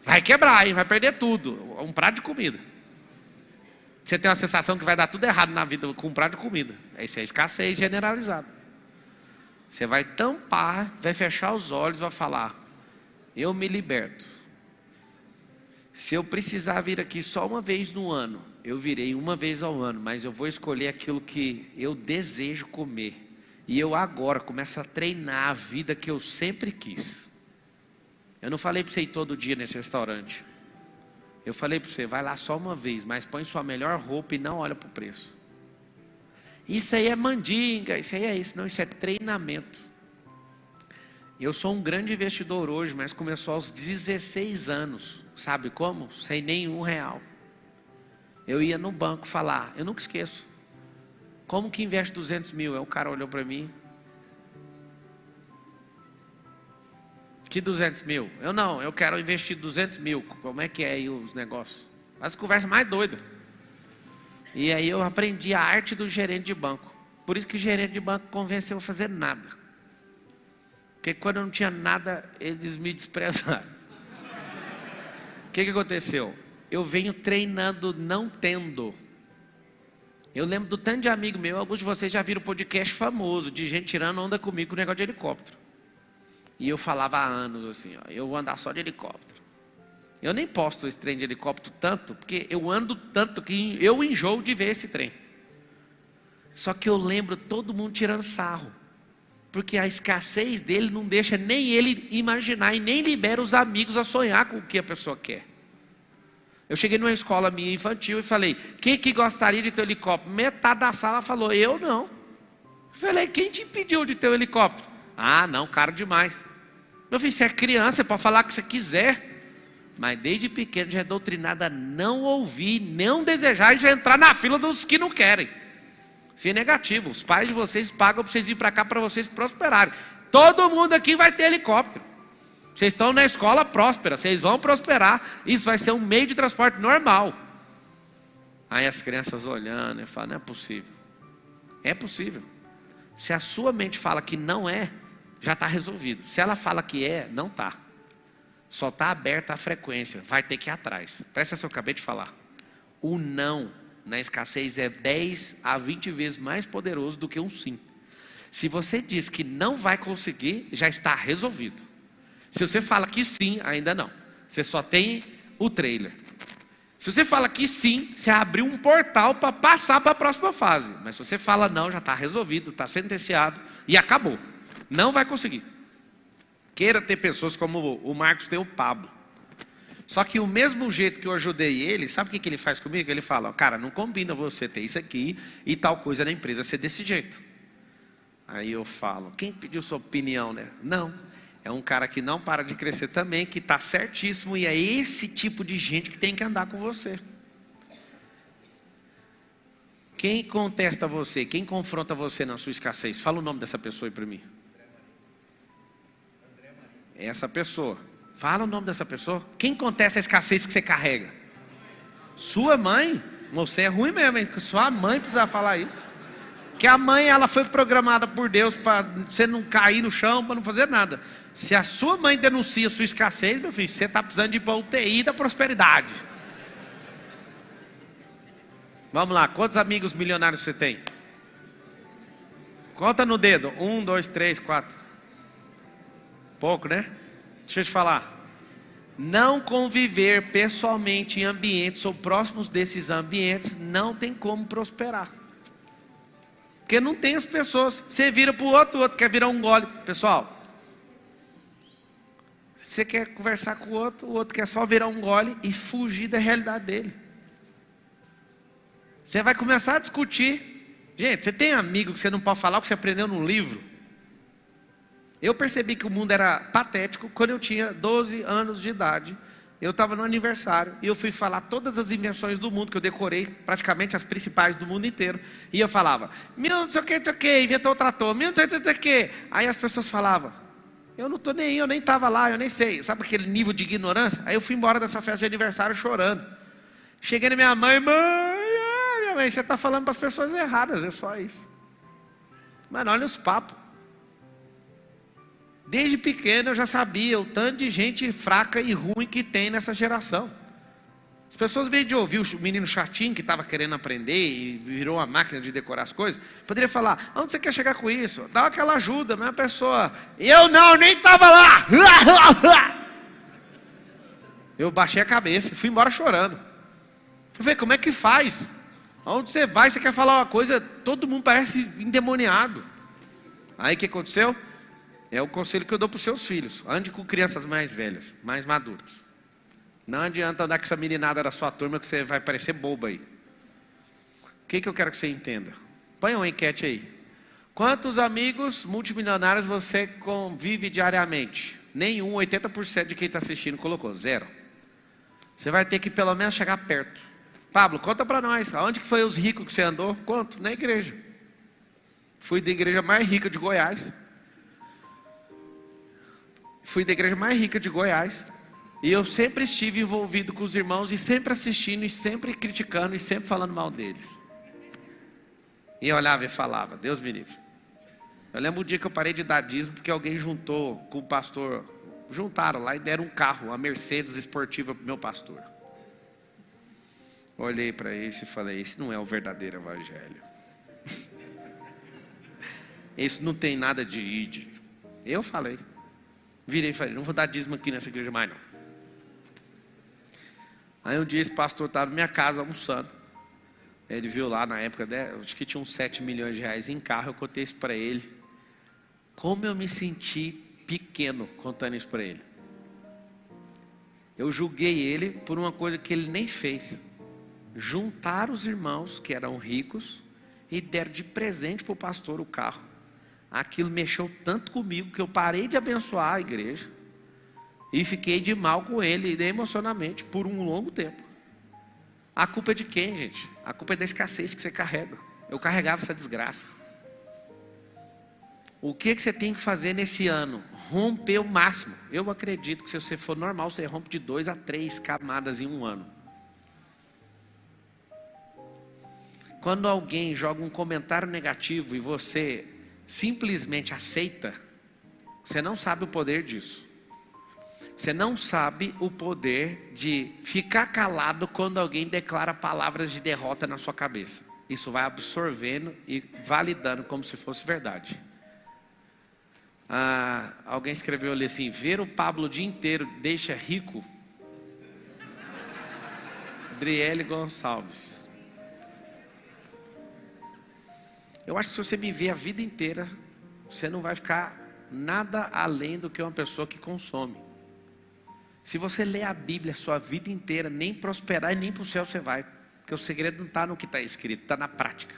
Vai quebrar, hein? Vai perder tudo. Um prato de comida. Você tem uma sensação que vai dar tudo errado na vida com um prato de comida. Isso é escassez generalizada. Você vai tampar, vai fechar os olhos, vai falar, eu me liberto. Se eu precisar vir aqui só uma vez no ano, eu virei uma vez ao ano, mas eu vou escolher aquilo que eu desejo comer. E eu agora começo a treinar a vida que eu sempre quis. Eu não falei para você ir todo dia nesse restaurante. Eu falei para você, vai lá só uma vez, mas põe sua melhor roupa e não olha para o preço. Isso aí é mandinga, isso aí é isso. Não, isso é treinamento. Eu sou um grande investidor hoje, mas começou aos 16 anos. Sabe como? Sem nenhum real. Eu ia no banco falar, eu nunca esqueço. Como que investe 200 mil? Aí o cara olhou para mim. Que 200 mil? Eu quero investir 200 mil. Como é que é aí os negócios? As conversas mais doidas. E aí eu aprendi a arte do gerente de banco. Por isso que o gerente de banco convenceu a fazer nada. Porque quando eu não tinha nada, eles me desprezaram. O que aconteceu? Eu venho treinando não tendo. Eu lembro do tanto de amigo meu, alguns de vocês já viram podcast famoso, de gente tirando onda comigo com o negócio de helicóptero. E eu falava há anos assim, ó, eu vou andar só de helicóptero. Eu nem posto esse trem de helicóptero tanto, porque eu ando tanto que eu enjoo de ver esse trem. Só que eu lembro todo mundo tirando sarro. Porque a escassez dele não deixa nem ele imaginar e nem libera os amigos a sonhar com o que a pessoa quer. Eu cheguei numa escola minha infantil e falei, quem que gostaria de ter um helicóptero? Metade da sala falou, eu não. Eu falei, quem te impediu de ter um helicóptero? Ah, não, caro demais. Meu filho, você é criança, você pode falar o que você quiser. Mas desde pequeno já é doutrinado a não ouvir, não desejar e já entrar na fila dos que não querem. Filho negativo, os pais de vocês pagam para vocês ir para cá para vocês prosperarem. Todo mundo aqui vai ter helicóptero. Vocês estão na escola próspera, vocês vão prosperar. Isso vai ser um meio de transporte normal. Aí as crianças olhando e falam, não é possível. É possível. Se a sua mente fala que não é, já está resolvido. Se ela fala que é, não está. Só está aberta a frequência, vai ter que ir atrás. Presta atenção, eu acabei de falar. O não na escassez é 10 a 20 vezes mais poderoso do que um sim. Se você diz que não vai conseguir, já está resolvido. Se você fala que sim, ainda não. Você só tem o trailer. Se você fala que sim, você abriu um portal para passar para a próxima fase. Mas se você fala não, já está resolvido, está sentenciado e acabou. Não vai conseguir. Queira ter pessoas como o Marcos tem o Pablo. Só que o mesmo jeito que eu ajudei ele, sabe o que ele faz comigo? Ele fala, cara, não combina você ter isso aqui e tal coisa na empresa ser desse jeito. Aí eu falo, quem pediu sua opinião, né? Não. É um cara que não para de crescer também, que está certíssimo, e é esse tipo de gente que tem que andar com você. Quem contesta você, quem confronta você na sua escassez? Fala o nome dessa pessoa aí para mim. Essa pessoa. Fala o nome dessa pessoa. Quem contesta a escassez que você carrega? Sua mãe? Você é ruim mesmo, hein? Sua mãe precisa falar isso. Que a mãe, ela foi programada por Deus para você não cair no chão, para não fazer nada. Se a sua mãe denuncia a sua escassez, meu filho, você está precisando de ir para a UTI da prosperidade. Vamos lá, quantos amigos milionários você tem? Conta no dedo. 1, 2, 3, 4. Pouco, né? Deixa eu te falar. Não conviver pessoalmente em ambientes ou próximos desses ambientes não tem como prosperar. Porque não tem as pessoas. Você vira para o outro quer virar um gole. Pessoal, você quer conversar com o outro quer só virar um gole e fugir da realidade dele. Você vai começar a discutir. Gente, você tem amigo que você não pode falar o que você aprendeu num livro? Eu percebi que o mundo era patético quando eu tinha 12 anos de idade. Eu estava no aniversário e eu fui falar todas as invenções do mundo, que eu decorei praticamente as principais do mundo inteiro. E eu falava, não sei o que, inventou o trator, não sei o que. Aí as pessoas falavam, eu não estou nem aí, eu nem estava lá, eu nem sei. Sabe aquele nível de ignorância? Aí eu fui embora dessa festa de aniversário chorando. Cheguei na minha mãe, minha mãe, você está falando para as pessoas erradas, é só isso. Mano, olha os papos. Desde pequeno eu já sabia o tanto de gente fraca e ruim que tem nessa geração. As pessoas, veio de ouvir o menino chatinho que estava querendo aprender e virou uma máquina de decorar as coisas, poderia falar, onde você quer chegar com isso? Dá aquela ajuda, mas a pessoa, eu não, nem estava lá. Eu baixei a cabeça, fui embora chorando. Fui ver como é que faz. Onde você vai, você quer falar uma coisa, todo mundo parece endemoniado. Aí o que aconteceu? É o conselho que eu dou para os seus filhos. Ande com crianças mais velhas, mais maduras. Não adianta andar com essa meninada da sua turma que você vai parecer boba aí. O que eu quero que você entenda? Põe uma enquete aí. Quantos amigos multimilionários você convive diariamente? Nenhum, 80% de quem está assistindo colocou, 0. Você vai ter que pelo menos chegar perto. Pablo, conta para nós, aonde que foi os ricos que você andou? Conto, na igreja. Fui da igreja mais rica de Goiás. Fui da igreja mais rica de Goiás. E eu sempre estive envolvido com os irmãos e sempre assistindo e sempre criticando e sempre falando mal deles. E eu olhava e falava, Deus me livre. Eu lembro o dia que eu parei de dar dízimo porque alguém juntou com o pastor, juntaram lá e deram um carro, uma Mercedes esportiva para o meu pastor. Olhei para isso e falei, esse não é o verdadeiro evangelho. Isso não tem nada de id. Eu falei. Virei e falei, não vou dar dízimo aqui nessa igreja mais não. Aí um dia esse pastor estava na minha casa almoçando. Ele viu lá na época, acho que tinha uns 7 milhões de reais em carro. Eu contei isso para ele. Como eu me senti pequeno contando isso para ele. Eu julguei ele por uma coisa que ele nem fez. Juntaram os irmãos que eram ricos e deram de presente para o pastor o carro. Aquilo mexeu tanto comigo que eu parei de abençoar a igreja. E fiquei de mal com ele, emocionalmente, por um longo tempo. A culpa é de quem, gente? A culpa é da escassez que você carrega. Eu carregava essa desgraça. O que você tem que fazer nesse ano? Romper o máximo. Eu acredito que se você for normal, você rompe de 2 a 3 camadas em um ano. Quando alguém joga um comentário negativo e você simplesmente aceita, você não sabe o poder disso. Você não sabe o poder de ficar calado quando alguém declara palavras de derrota na sua cabeça. Isso vai absorvendo e validando como se fosse verdade. Alguém escreveu ali assim, ver o Pablo o dia inteiro deixa rico. Adriele Gonçalves. Eu acho que se você me ver a vida inteira, você não vai ficar nada além do que uma pessoa que consome. Se você ler a Bíblia a sua vida inteira, nem prosperar e nem para o céu você vai. Porque o segredo não está no que está escrito, está na prática.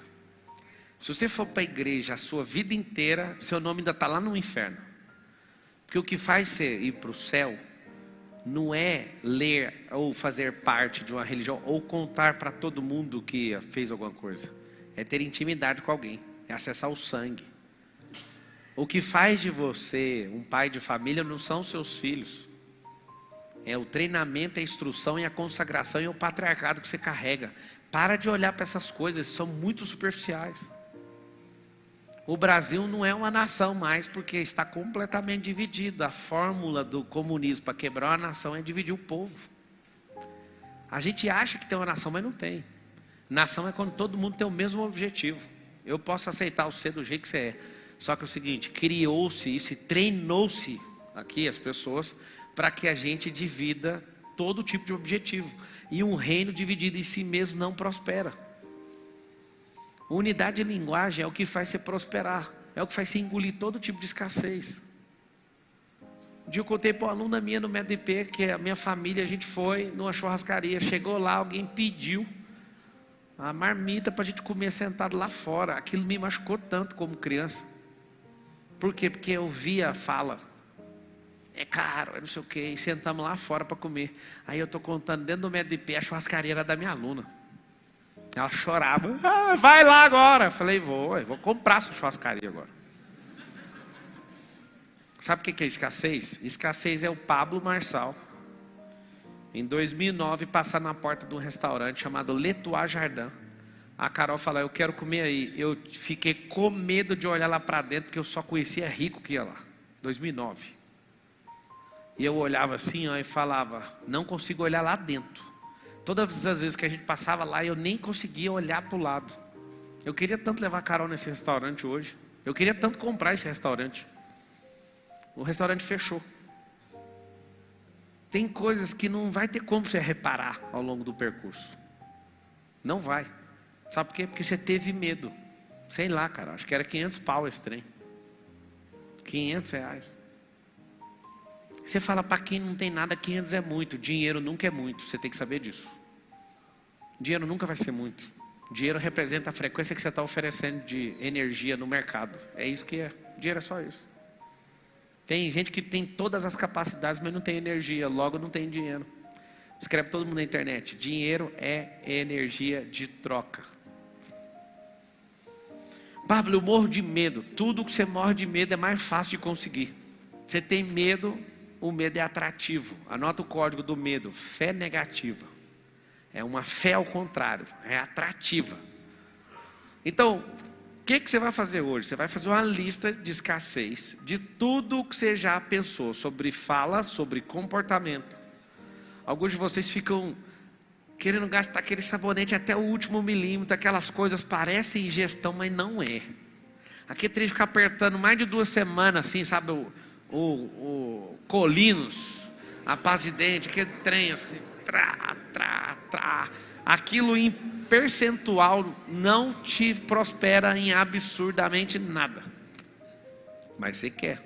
Se você for para a igreja a sua vida inteira, seu nome ainda está lá no inferno. Porque o que faz você ir para o céu, não é ler ou fazer parte de uma religião, ou contar para todo mundo que fez alguma coisa. É ter intimidade com alguém, é acessar o sangue. O que faz de você um pai de família não são seus filhos. É o treinamento, a instrução e a consagração e o patriarcado que você carrega. Para de olhar para essas coisas, são muito superficiais. O Brasil não é uma nação mais porque está completamente dividido. A fórmula do comunismo para quebrar uma nação é dividir o povo. A gente acha que tem uma nação, mas não tem. Nação é quando todo mundo tem o mesmo objetivo. Eu posso aceitar você do jeito que você é. Só que é o seguinte, criou-se isso e treinou-se aqui as pessoas para que a gente divida todo tipo de objetivo. E um reino dividido em si mesmo não prospera. Unidade de linguagem é o que faz você prosperar. É o que faz você engolir todo tipo de escassez. Um dia eu contei para uma aluna minha no MEDP que a minha família, a gente foi numa churrascaria. Chegou lá, alguém pediu a marmita para a gente comer sentado lá fora. Aquilo me machucou tanto como criança. Por quê? Porque eu via a fala. É caro, é não sei o quê. E sentamos lá fora para comer. Aí eu estou contando dentro do MEDP, a churrascaria era da minha aluna. Ela chorava. Vai lá agora. Eu falei, vou comprar essa churrascaria agora. Sabe o que é escassez? Escassez é o Pablo Marçal. Em 2009, passar na porta de um restaurante chamado L'Etoile Jardin. A Carol falou, eu quero comer aí. Eu fiquei com medo de olhar lá para dentro, porque eu só conhecia rico que ia lá. 2009. E eu olhava assim, ó, e falava, não consigo olhar lá dentro. Todas as vezes que a gente passava lá, eu nem conseguia olhar para o lado. Eu queria tanto levar a Carol nesse restaurante hoje. Eu queria tanto comprar esse restaurante. O restaurante fechou. Tem coisas que não vai ter como você reparar ao longo do percurso. Não vai. Sabe por quê? Porque você teve medo. Sei lá, cara, acho que era 500 pau esse trem. 500 reais. Você fala, para quem não tem nada, 500 é muito. Dinheiro nunca é muito, você tem que saber disso. Dinheiro nunca vai ser muito. Dinheiro representa a frequência que você está oferecendo de energia no mercado. É isso que é. Dinheiro é só isso. Tem gente que tem todas as capacidades, mas não tem energia, logo não tem dinheiro. Escreve todo mundo na internet. Dinheiro é energia de troca. Pablo, eu morro de medo. Tudo que você morre de medo é mais fácil de conseguir. Você tem medo, o medo é atrativo. Anota o código do medo: fé negativa. É uma fé ao contrário, é atrativa. Então, o que você vai fazer hoje? Você vai fazer uma lista de escassez de tudo o que você já pensou sobre fala, sobre comportamento. Alguns de vocês ficam querendo gastar aquele sabonete até o último milímetro, aquelas coisas parecem ingestão, mas não é. Aquele trem de ficar apertando mais de 2 semanas, assim, sabe, o Colinos, a pasta de dente, aquele trem assim, aquilo em percentual não te prospera em absurdamente nada, mas você quer.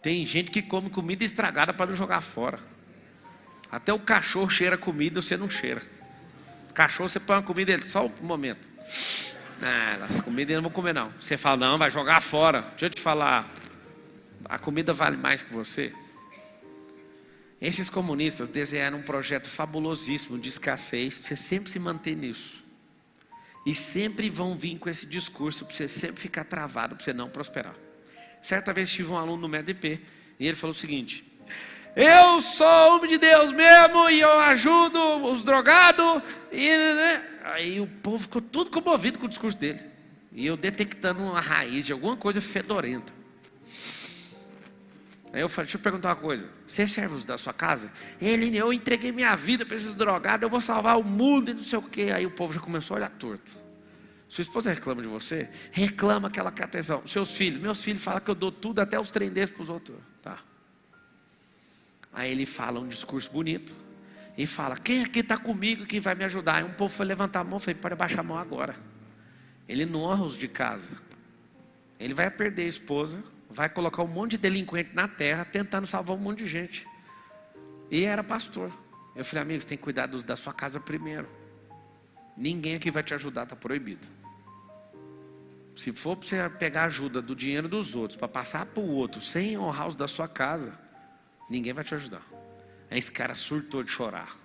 Tem gente que come comida estragada para não jogar fora. Até o cachorro cheira comida, você não cheira. O cachorro, você põe uma comida, ele só um momento. Essa comida eu não vou comer não. Você fala, não, vai jogar fora. Deixa eu te falar, a comida vale mais que você. Esses comunistas desenharam um projeto fabulosíssimo de escassez, para você sempre se manter nisso. E sempre vão vir com esse discurso, para você sempre ficar travado, para você não prosperar. Certa vez tive um aluno no MEDP, e ele falou o seguinte: eu sou homem de Deus mesmo, e eu ajudo os drogados, Aí o povo ficou tudo comovido com o discurso dele. E eu detectando uma raiz de alguma coisa fedorenta. Aí eu falei, deixa eu perguntar uma coisa: você é servo da sua casa? Eu entreguei minha vida para esses drogados, eu vou salvar o mundo e não sei o quê. Aí o povo já começou a olhar torto. Sua esposa reclama de você? Reclama que ela quer atenção. Seus filhos? Meus filhos falam que eu dou tudo, até os trem desses para os outros. Tá. Aí ele fala um discurso bonito. E fala, quem aqui está comigo que vai me ajudar? Aí um povo foi levantar a mão, falei, pode abaixar a mão agora. Ele não honra os de casa. Ele vai perder a esposa, vai colocar um monte de delinquente na terra, tentando salvar um monte de gente. E era pastor. Eu falei, amigo, você tem que cuidar da sua casa primeiro. Ninguém aqui vai te ajudar, está proibido. Se for para você pegar ajuda do dinheiro dos outros, para passar para o outro, sem honrar os da sua casa, ninguém vai te ajudar. Aí esse cara surtou de chorar.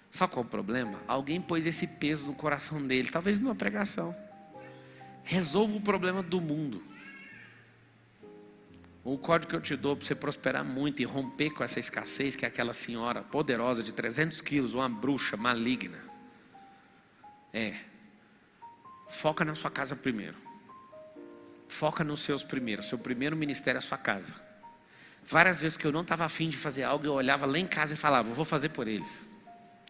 Sabe qual é o problema? Alguém pôs esse peso no coração dele, talvez numa pregação. Resolva o problema do mundo. O código que eu te dou para você prosperar muito e romper com essa escassez, que é aquela senhora poderosa de 300 quilos, uma bruxa maligna. Foca na sua casa primeiro. Foca nos seus primeiros. Seu primeiro ministério é a sua casa. Várias vezes que eu não estava afim de fazer algo, eu olhava lá em casa e falava, eu vou fazer por eles.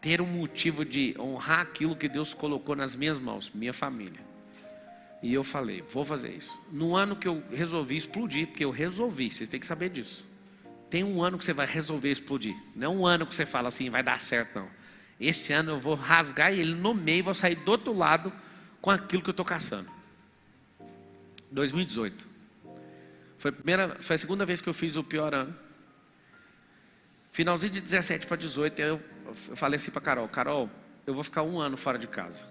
Ter um motivo de honrar aquilo que Deus colocou nas minhas mãos, minha família. E eu falei, vou fazer isso. No ano que eu resolvi explodir, porque eu resolvi, vocês têm que saber disso. Tem um ano que você vai resolver explodir. Não é um ano que você fala assim, vai dar certo, não. Esse ano eu vou rasgar ele no meio e vou sair do outro lado com aquilo que eu estou caçando. 2018. Foi a segunda vez que eu fiz o pior ano. Finalzinho de 17 para 18, eu falei assim para Carol, eu vou ficar 1 ano fora de casa.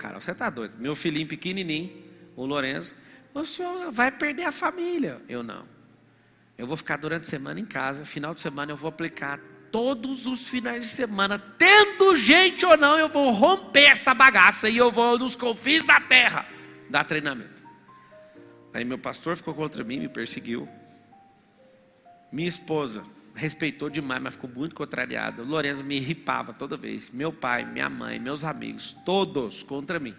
Carol, você tá doido? Meu filhinho pequenininho, o Lourenço, o senhor vai perder a família. Eu não. Eu vou ficar durante a semana em casa, final de semana eu vou aplicar todos os finais de semana, tendo gente ou não, eu vou romper essa bagaça e eu vou nos confins da terra dar treinamento. Aí meu pastor ficou contra mim, me perseguiu. Minha esposa respeitou demais, mas ficou muito contrariada. O Lourenço me irritava toda vez. Meu pai, minha mãe, meus amigos, todos contra mim.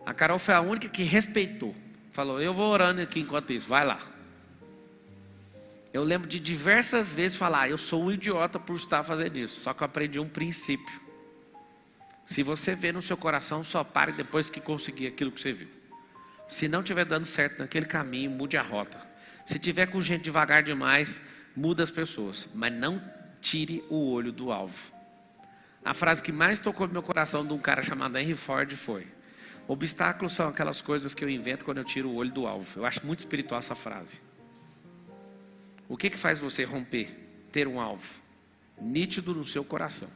A Carol foi a única que respeitou. Falou, eu vou orando aqui enquanto isso, vai lá. Eu lembro de diversas vezes falar, eu sou um idiota por estar fazendo isso. Só que eu aprendi um princípio. Se você vê no seu coração, só pare depois que conseguir aquilo que você viu. Se não estiver dando certo naquele caminho, mude a rota. Se tiver com gente devagar demais, muda as pessoas. Mas não tire o olho do alvo. A frase que mais tocou no meu coração de um cara chamado Henry Ford foi: obstáculos são aquelas coisas que eu invento quando eu tiro o olho do alvo. Eu acho muito espiritual essa frase. O que faz você romper? Ter um alvo nítido no seu coração.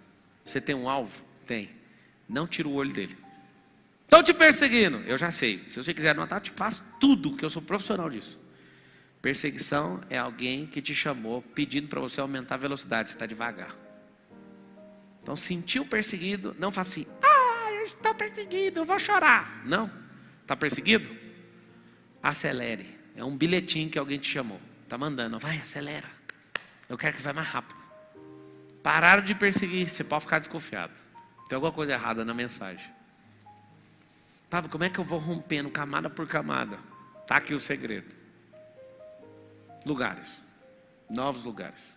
Você tem um alvo? Tem. Não tira o olho dele. Estão te perseguindo? Eu já sei. Se você quiser anotar, eu te faço tudo, que eu sou profissional disso. Perseguição é alguém que te chamou pedindo para você aumentar a velocidade. Você está devagar. Então, sentiu perseguido, não faça assim, eu estou perseguido, eu vou chorar. Não. Está perseguido? Acelere. É um bilhetinho que alguém te chamou. Está mandando, vai, acelera. Eu quero que vá mais rápido. Pararam de perseguir, você pode ficar desconfiado. Tem alguma coisa errada na mensagem. Sabe, como é que eu vou rompendo camada por camada? Está aqui o segredo. Lugares. Novos lugares.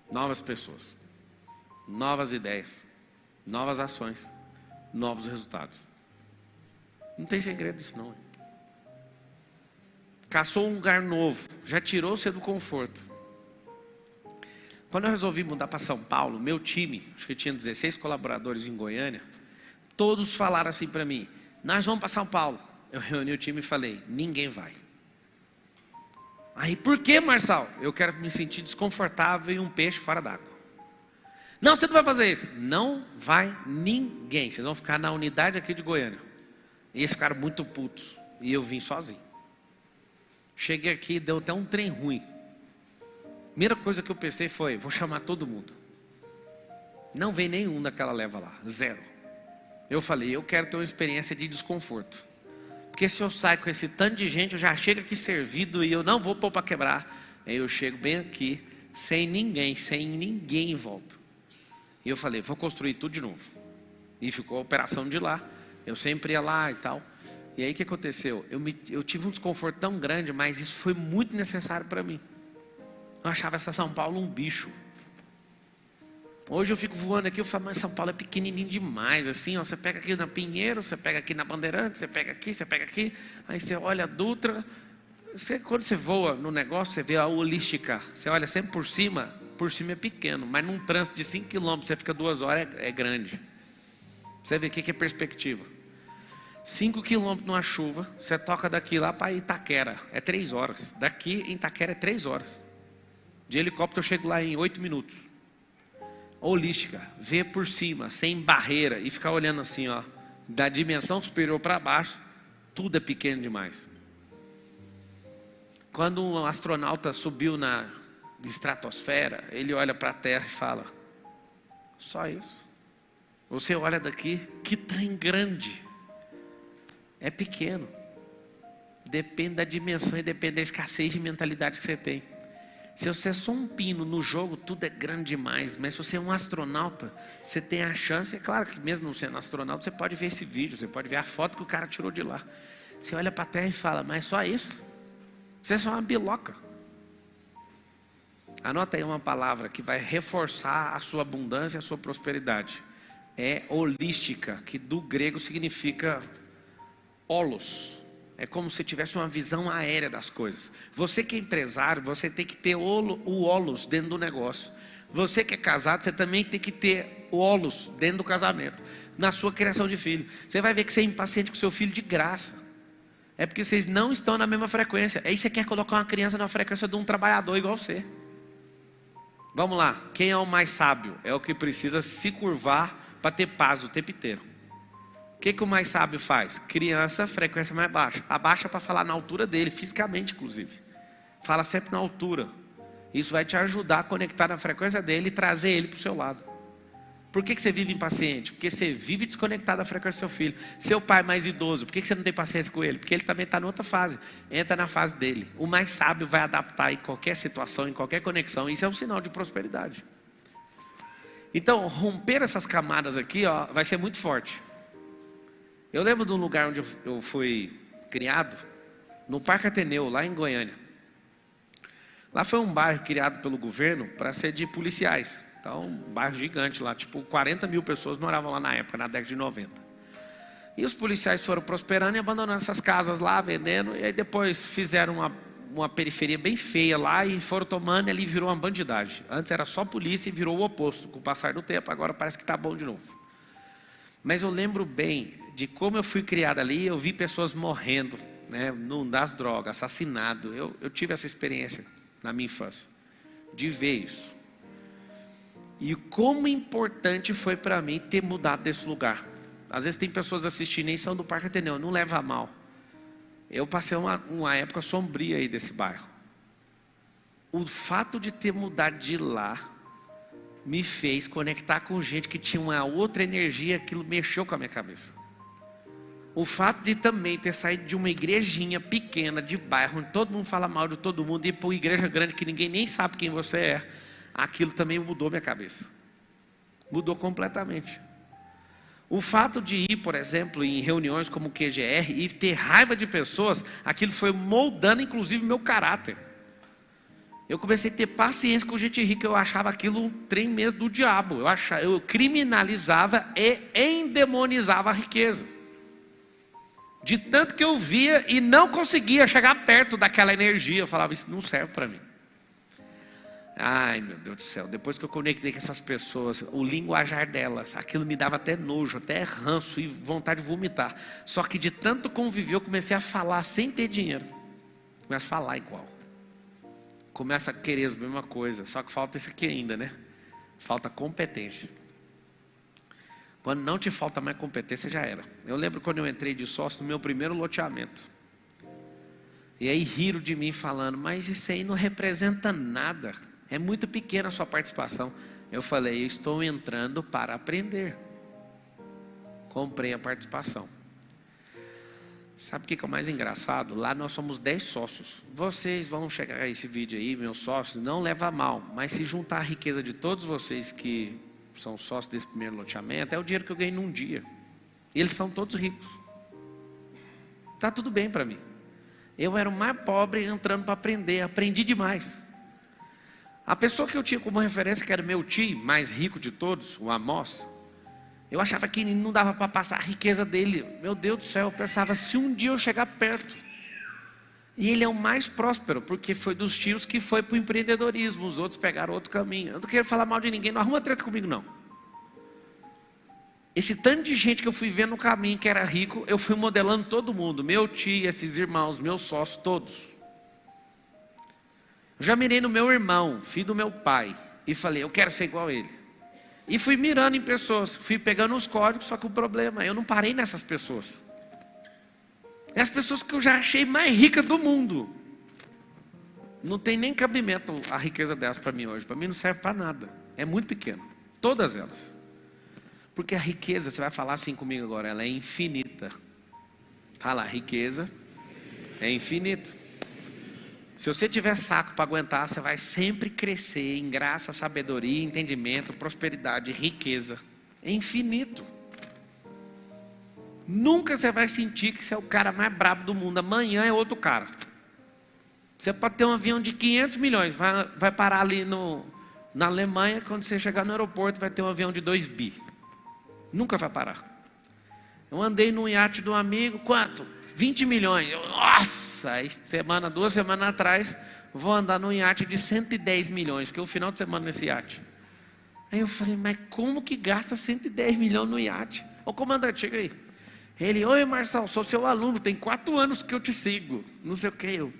Novas pessoas. Novas ideias. Novas ações. Novos resultados. Não tem segredo isso não. Caçou um lugar novo. Já tirou você do conforto. Quando eu resolvi mudar para São Paulo, meu time, acho que tinha 16 colaboradores em Goiânia, todos falaram assim para mim, nós vamos para São Paulo. Eu reuni o time e falei, ninguém vai. Aí, por que, Marçal? Eu quero me sentir desconfortável e um peixe fora d'água. Não, você não vai fazer isso. Não vai ninguém. Vocês vão ficar na unidade aqui de Goiânia. E eles ficaram muito putos. E eu vim sozinho. Cheguei aqui, deu até um trem ruim. Primeira coisa que eu pensei foi, vou chamar todo mundo. Não veio nenhum daquela leva lá, zero. Eu falei, eu quero ter uma experiência de desconforto. Porque se eu saio com esse tanto de gente, eu já chego aqui servido e eu não vou pôr para quebrar. Aí eu chego bem aqui, sem ninguém em volta. E eu falei, vou construir tudo de novo. E ficou a operação de lá. Eu sempre ia lá e tal. E aí o que aconteceu? Eu tive um desconforto tão grande, mas isso foi muito necessário para mim. Eu achava essa São Paulo um bicho. Hoje eu fico voando aqui, eu falo, mas São Paulo é pequenininho demais, assim, ó, você pega aqui na Pinheiro, você pega aqui na Bandeirantes, você pega aqui, aí você olha a Dutra, quando você voa no negócio, você vê a holística, você olha sempre por cima é pequeno, mas num trânsito de 5 km, você fica 2 horas, é grande. Você vê o que é perspectiva. 5 km numa chuva, você toca daqui lá para Itaquera, é 3 horas, daqui em Itaquera é 3 horas. De helicóptero eu chego lá em 8 minutos. Holística, ver por cima, sem barreira e ficar olhando assim, ó, da dimensão superior para baixo, tudo é pequeno demais. Quando um astronauta subiu na estratosfera, ele olha para a Terra e fala, só isso. Você olha daqui, que trem grande. É pequeno. Depende da dimensão e depende da escassez de mentalidade que você tem. Se você é só um pino no jogo, tudo é grande demais. Mas se você é um astronauta, você tem a chance. É claro que mesmo não sendo astronauta, você pode ver esse vídeo, você pode ver a foto que o cara tirou de lá. Você olha para a Terra e fala, mas só isso? Você é só uma biloca. Anota aí uma palavra que vai reforçar a sua abundância e a sua prosperidade. É holística, que do grego significa holos. É como se tivesse uma visão aérea das coisas. Você que é empresário, você tem que ter o holos dentro do negócio. Você que é casado, você também tem que ter o holos dentro do casamento. Na sua criação de filho. Você vai ver que você é impaciente com seu filho de graça. É porque vocês não estão na mesma frequência. Aí você quer colocar uma criança na frequência de um trabalhador igual você. Vamos lá. Quem é o mais sábio? É o que precisa se curvar para ter paz o tempo inteiro. O que o mais sábio faz? Criança, frequência mais baixa. Abaixa para falar na altura dele, fisicamente inclusive. Fala sempre na altura. Isso vai te ajudar a conectar na frequência dele e trazer ele para o seu lado. Por que você vive impaciente? Porque você vive desconectado da frequência do seu filho. Seu pai mais idoso, por que você não tem paciência com ele? Porque ele também está em outra fase. Entra na fase dele. O mais sábio vai adaptar em qualquer situação, em qualquer conexão. Isso é um sinal de prosperidade. Então, romper essas camadas aqui, ó, vai ser muito forte. Eu lembro de um lugar onde eu fui criado, no Parque Ateneu, lá em Goiânia. Lá foi um bairro criado pelo governo para ser de policiais. Então, um bairro gigante lá, tipo 40 mil pessoas moravam lá na época, na década de 90. E os policiais foram prosperando e abandonando essas casas lá, vendendo. E aí depois fizeram uma periferia bem feia lá e foram tomando e ali virou uma bandidagem. Antes era só polícia e virou o oposto. Com o passar do tempo, agora parece que está bom de novo. Mas eu lembro bem de como eu fui criado ali, eu vi pessoas morrendo, né, das drogas, assassinado. Eu tive essa experiência na minha infância, de ver isso. E como importante foi para mim ter mudado desse lugar. Às vezes tem pessoas assistindo e são do Parque Ateneu, não leva a mal. Eu passei uma época sombria aí desse bairro. O fato de ter mudado de lá me fez conectar com gente que tinha uma outra energia, aquilo mexeu com a minha cabeça. O fato de também ter saído de uma igrejinha pequena, de bairro, onde todo mundo fala mal de todo mundo, e ir para uma igreja grande que ninguém nem sabe quem você é, aquilo também mudou minha cabeça. Mudou completamente. O fato de ir, por exemplo, em reuniões como o QGR e ter raiva de pessoas, aquilo foi moldando inclusive meu caráter. Eu comecei a ter paciência com gente rica, eu achava aquilo um trem mesmo do diabo. Eu criminalizava e endemonizava a riqueza. De tanto que eu via e não conseguia chegar perto daquela energia, eu falava, isso não serve para mim. Ai, meu Deus do céu, depois que eu conectei com essas pessoas, o linguajar delas, aquilo me dava até nojo, até ranço e vontade de vomitar. Só que de tanto conviver, eu comecei a falar sem ter dinheiro. Começo a falar igual. Começa a querer a mesma coisa, só que falta isso aqui ainda, né? Falta competência. Quando não te falta mais competência, já era. Eu lembro quando eu entrei de sócio no meu primeiro loteamento. E aí riram de mim falando, mas isso aí não representa nada. É muito pequena a sua participação. Eu falei, eu estou entrando para aprender. Comprei a participação. Sabe o que é o mais engraçado? Lá nós somos 10 sócios. Vocês vão chegar a esse vídeo aí, meus sócios, não leva a mal. Mas se juntar a riqueza de todos vocês que são sócios desse primeiro loteamento, é o dinheiro que eu ganhei num dia. E eles são todos ricos. Está tudo bem para mim. Eu era o mais pobre entrando para aprender. Aprendi demais. A pessoa que eu tinha como referência, que era meu tio, mais rico de todos, o Amós, eu achava que não dava para passar a riqueza dele. Meu Deus do céu, eu pensava, se um dia eu chegar perto. E ele é o mais próspero, porque foi dos tios que foi para o empreendedorismo. Os outros pegaram outro caminho. Eu não quero falar mal de ninguém, não arruma treta comigo não. Esse tanto de gente que eu fui vendo no caminho que era rico, eu fui modelando todo mundo. Meu tio, esses irmãos, meus sócios, todos. Eu já mirei no meu irmão, filho do meu pai, e falei, eu quero ser igual a ele. E fui mirando em pessoas, fui pegando os códigos, só que o problema, eu não parei nessas pessoas. É as pessoas que eu já achei mais ricas do mundo. Não tem nem cabimento a riqueza delas para mim hoje. Para mim não serve para nada. É muito pequeno. Todas elas. Porque a riqueza, você vai falar assim comigo agora, ela é infinita. Fala, a riqueza é infinita. Se você tiver saco para aguentar, você vai sempre crescer em graça, sabedoria, entendimento, prosperidade, riqueza. É infinito. Nunca você vai sentir que você é o cara mais brabo do mundo. Amanhã é outro cara. Você pode ter um avião de 500 milhões. Vai parar ali na Alemanha. Quando você chegar no aeroporto, vai ter um avião de 2 bi. Nunca vai parar. Eu andei num iate de um amigo. Quanto? 20 milhões. Nossa! Aí 2 semanas atrás, vou andar num iate de 110 milhões. Fiquei o final de semana nesse iate. Aí eu falei, mas como que gasta 110 milhões no iate? Ô comandante, chega aí. Ele, oi Marçal, sou seu aluno, tem 4 anos que eu te sigo. Não sei o que eu.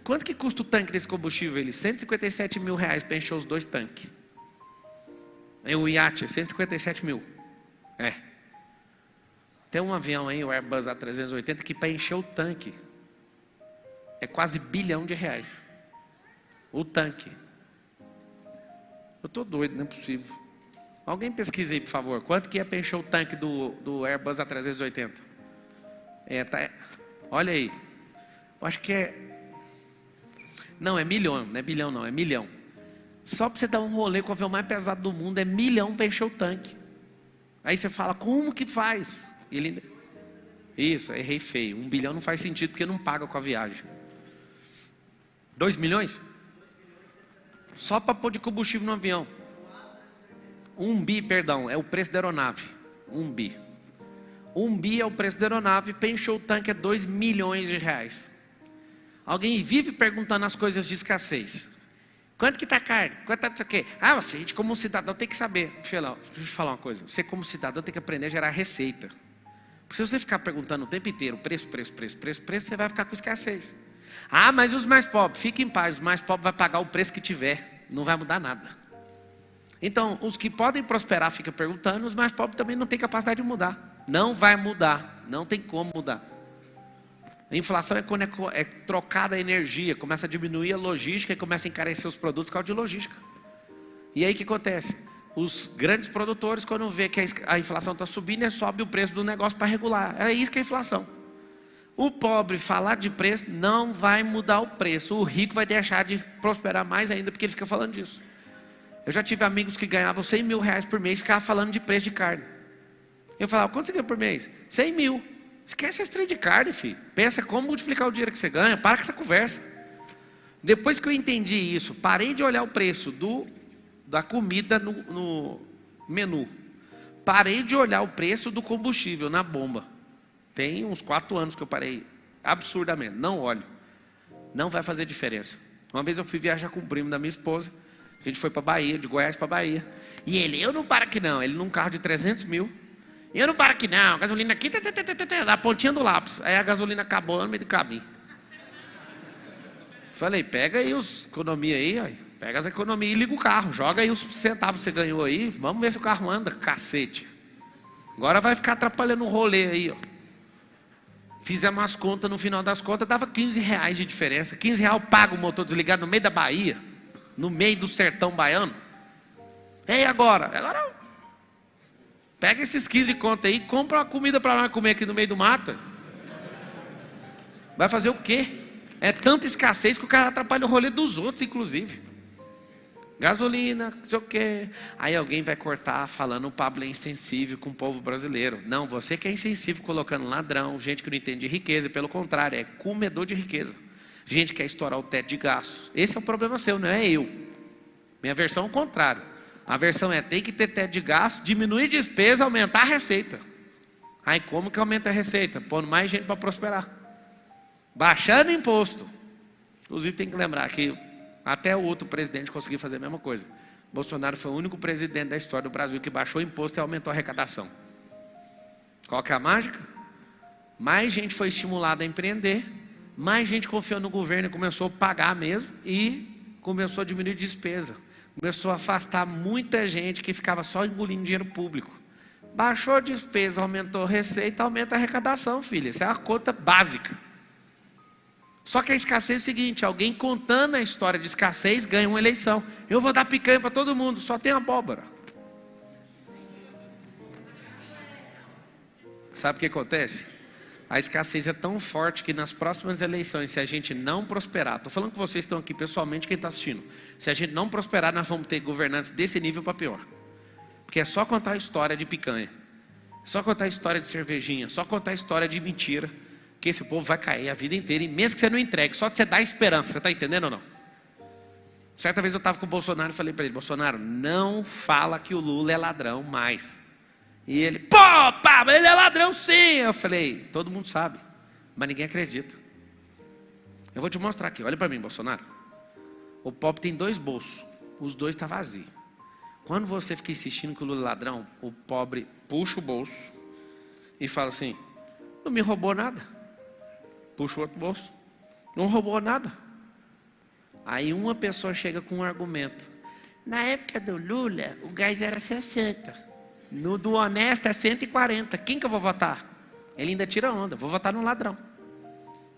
Quanto que custa o tanque desse combustível? Ele, 157 mil reais para encher os 2 tanques. Aí o iate, 157 mil. É. Tem um avião aí, o Airbus A380, que para encher o tanque é quase R$1 bilhão. O tanque. Eu estou doido, não é possível. Alguém pesquisa aí, por favor. Quanto que é para encher o tanque do Airbus A380? Olha aí. Eu acho que é... Não, é milhão. Não é bilhão não, é milhão. Só para você dar um rolê com o avião mais pesado do mundo, é milhão para encher o tanque. Aí você fala, como que faz? Isso, errei feio. 1 bilhão não faz sentido porque não paga com a viagem. 2 milhões? Só para pôr de combustível no avião. 1 bi, perdão, é o preço da aeronave. 1 bi. 1 bi é o preço da aeronave, para encher o tanque é 2 milhões de reais. Alguém vive perguntando as coisas de escassez. Quanto que está a carne? Quanto está isso aqui? Ah, você como cidadão tem que saber. Deixa eu te falar uma coisa. Você como cidadão tem que aprender a gerar receita. Porque se você ficar perguntando o tempo inteiro preço, você vai ficar com escassez. Ah, mas os mais pobres? Fique em paz, os mais pobres vão pagar o preço que tiver. Não vai mudar nada. Então, os que podem prosperar ficam perguntando, os mais pobres também não têm capacidade de mudar. Não vai mudar, não tem como mudar. A inflação é quando é trocada a energia, começa a diminuir a logística e começa a encarecer os produtos por causa de logística. E aí o que acontece? Os grandes produtores, quando vê que a inflação está subindo, eles sobem o preço do negócio para regular. É isso que é inflação. O pobre falar de preço não vai mudar o preço. O rico vai deixar de prosperar mais ainda porque ele fica falando disso. Eu já tive amigos que ganhavam 100 mil reais por mês e ficavam falando de preço de carne. Eu falava, quanto você ganha por mês? 100 mil. Esquece esse trem de carne, filho. Pensa como multiplicar o dinheiro que você ganha. Para com essa conversa. Depois que eu entendi isso, parei de olhar o preço da comida no menu. Parei de olhar o preço do combustível na bomba. Tem uns 4 anos que eu parei absurdamente. Não olho. Não vai fazer diferença. Uma vez eu fui viajar com o primo da minha esposa. A gente foi para Bahia, de Goiás para Bahia. E ele, eu não paro aqui não. Ele num carro de 300 mil. Eu não paro aqui não. Gasolina aqui, na pontinha do lápis. Aí a gasolina acabou no meio do caminho. Falei, pega aí os economia aí, ó. Pega as economias e liga o carro. Joga aí os centavos que você ganhou aí. Vamos ver se o carro anda, cacete. Agora vai ficar atrapalhando o rolê aí, ó. Fizemos as contas, no final das contas dava 15 reais de diferença. 15 reais paga o motor desligado no meio da Bahia. No meio do sertão baiano. E agora? Agora pega esses 15 contas aí e compra uma comida para nós comer aqui no meio do mato. Vai fazer o quê? É tanta escassez que o cara atrapalha o rolê dos outros, inclusive. Gasolina, não sei o quê. Aí alguém vai cortar falando o Pablo é insensível com o povo brasileiro. Não, você que é insensível colocando ladrão, gente que não entende de riqueza. Pelo contrário, é comedor de riqueza. Gente que quer estourar o teto de gastos. Esse é o problema seu, não é eu. Minha versão é o contrário. A versão é tem que ter teto de gasto, diminuir despesa, aumentar a receita. Aí como que aumenta a receita? Pondo mais gente para prosperar. Baixando imposto. Inclusive tem que lembrar que até o outro presidente conseguiu fazer a mesma coisa. Bolsonaro foi o único presidente da história do Brasil que baixou o imposto e aumentou a arrecadação. Qual que é a mágica? Mais gente foi estimulada a empreender, mais gente confiou no governo e começou a pagar mesmo e começou a diminuir despesa. Começou a afastar muita gente que ficava só engolindo dinheiro público. Baixou a despesa, aumentou a receita, aumenta a arrecadação, filha. Isso é uma conta básica. Só que a escassez é o seguinte, alguém contando a história de escassez ganha uma eleição. Eu vou dar picanha para todo mundo, só tem abóbora. Sabe o que acontece? A escassez é tão forte que nas próximas eleições, se a gente não prosperar, estou falando que vocês estão aqui pessoalmente, quem está assistindo, se a gente não prosperar, nós vamos ter governantes desse nível para pior. Porque é só contar a história de picanha, só contar a história de cervejinha, só contar a história de mentira, que esse povo vai cair a vida inteira, e mesmo que você não entregue, só de você dar esperança, você está entendendo ou não? Certa vez eu estava com o Bolsonaro e falei para ele, Bolsonaro, não fala que o Lula é ladrão mais. E ele, pô, pá, ele é ladrão sim. Eu falei, todo mundo sabe, mas ninguém acredita. Eu vou te mostrar aqui, olha para mim, Bolsonaro. O pobre tem 2 bolsos, os 2 estão vazios. Quando você fica insistindo que o Lula é ladrão, o pobre puxa o bolso e fala assim, não me roubou nada. Puxa o outro bolso, não roubou nada. Aí uma pessoa chega com um argumento. Na época do Lula, o gás era 60. No do honesto é 140. Quem que eu vou votar? Ele ainda tira onda. Vou votar no ladrão.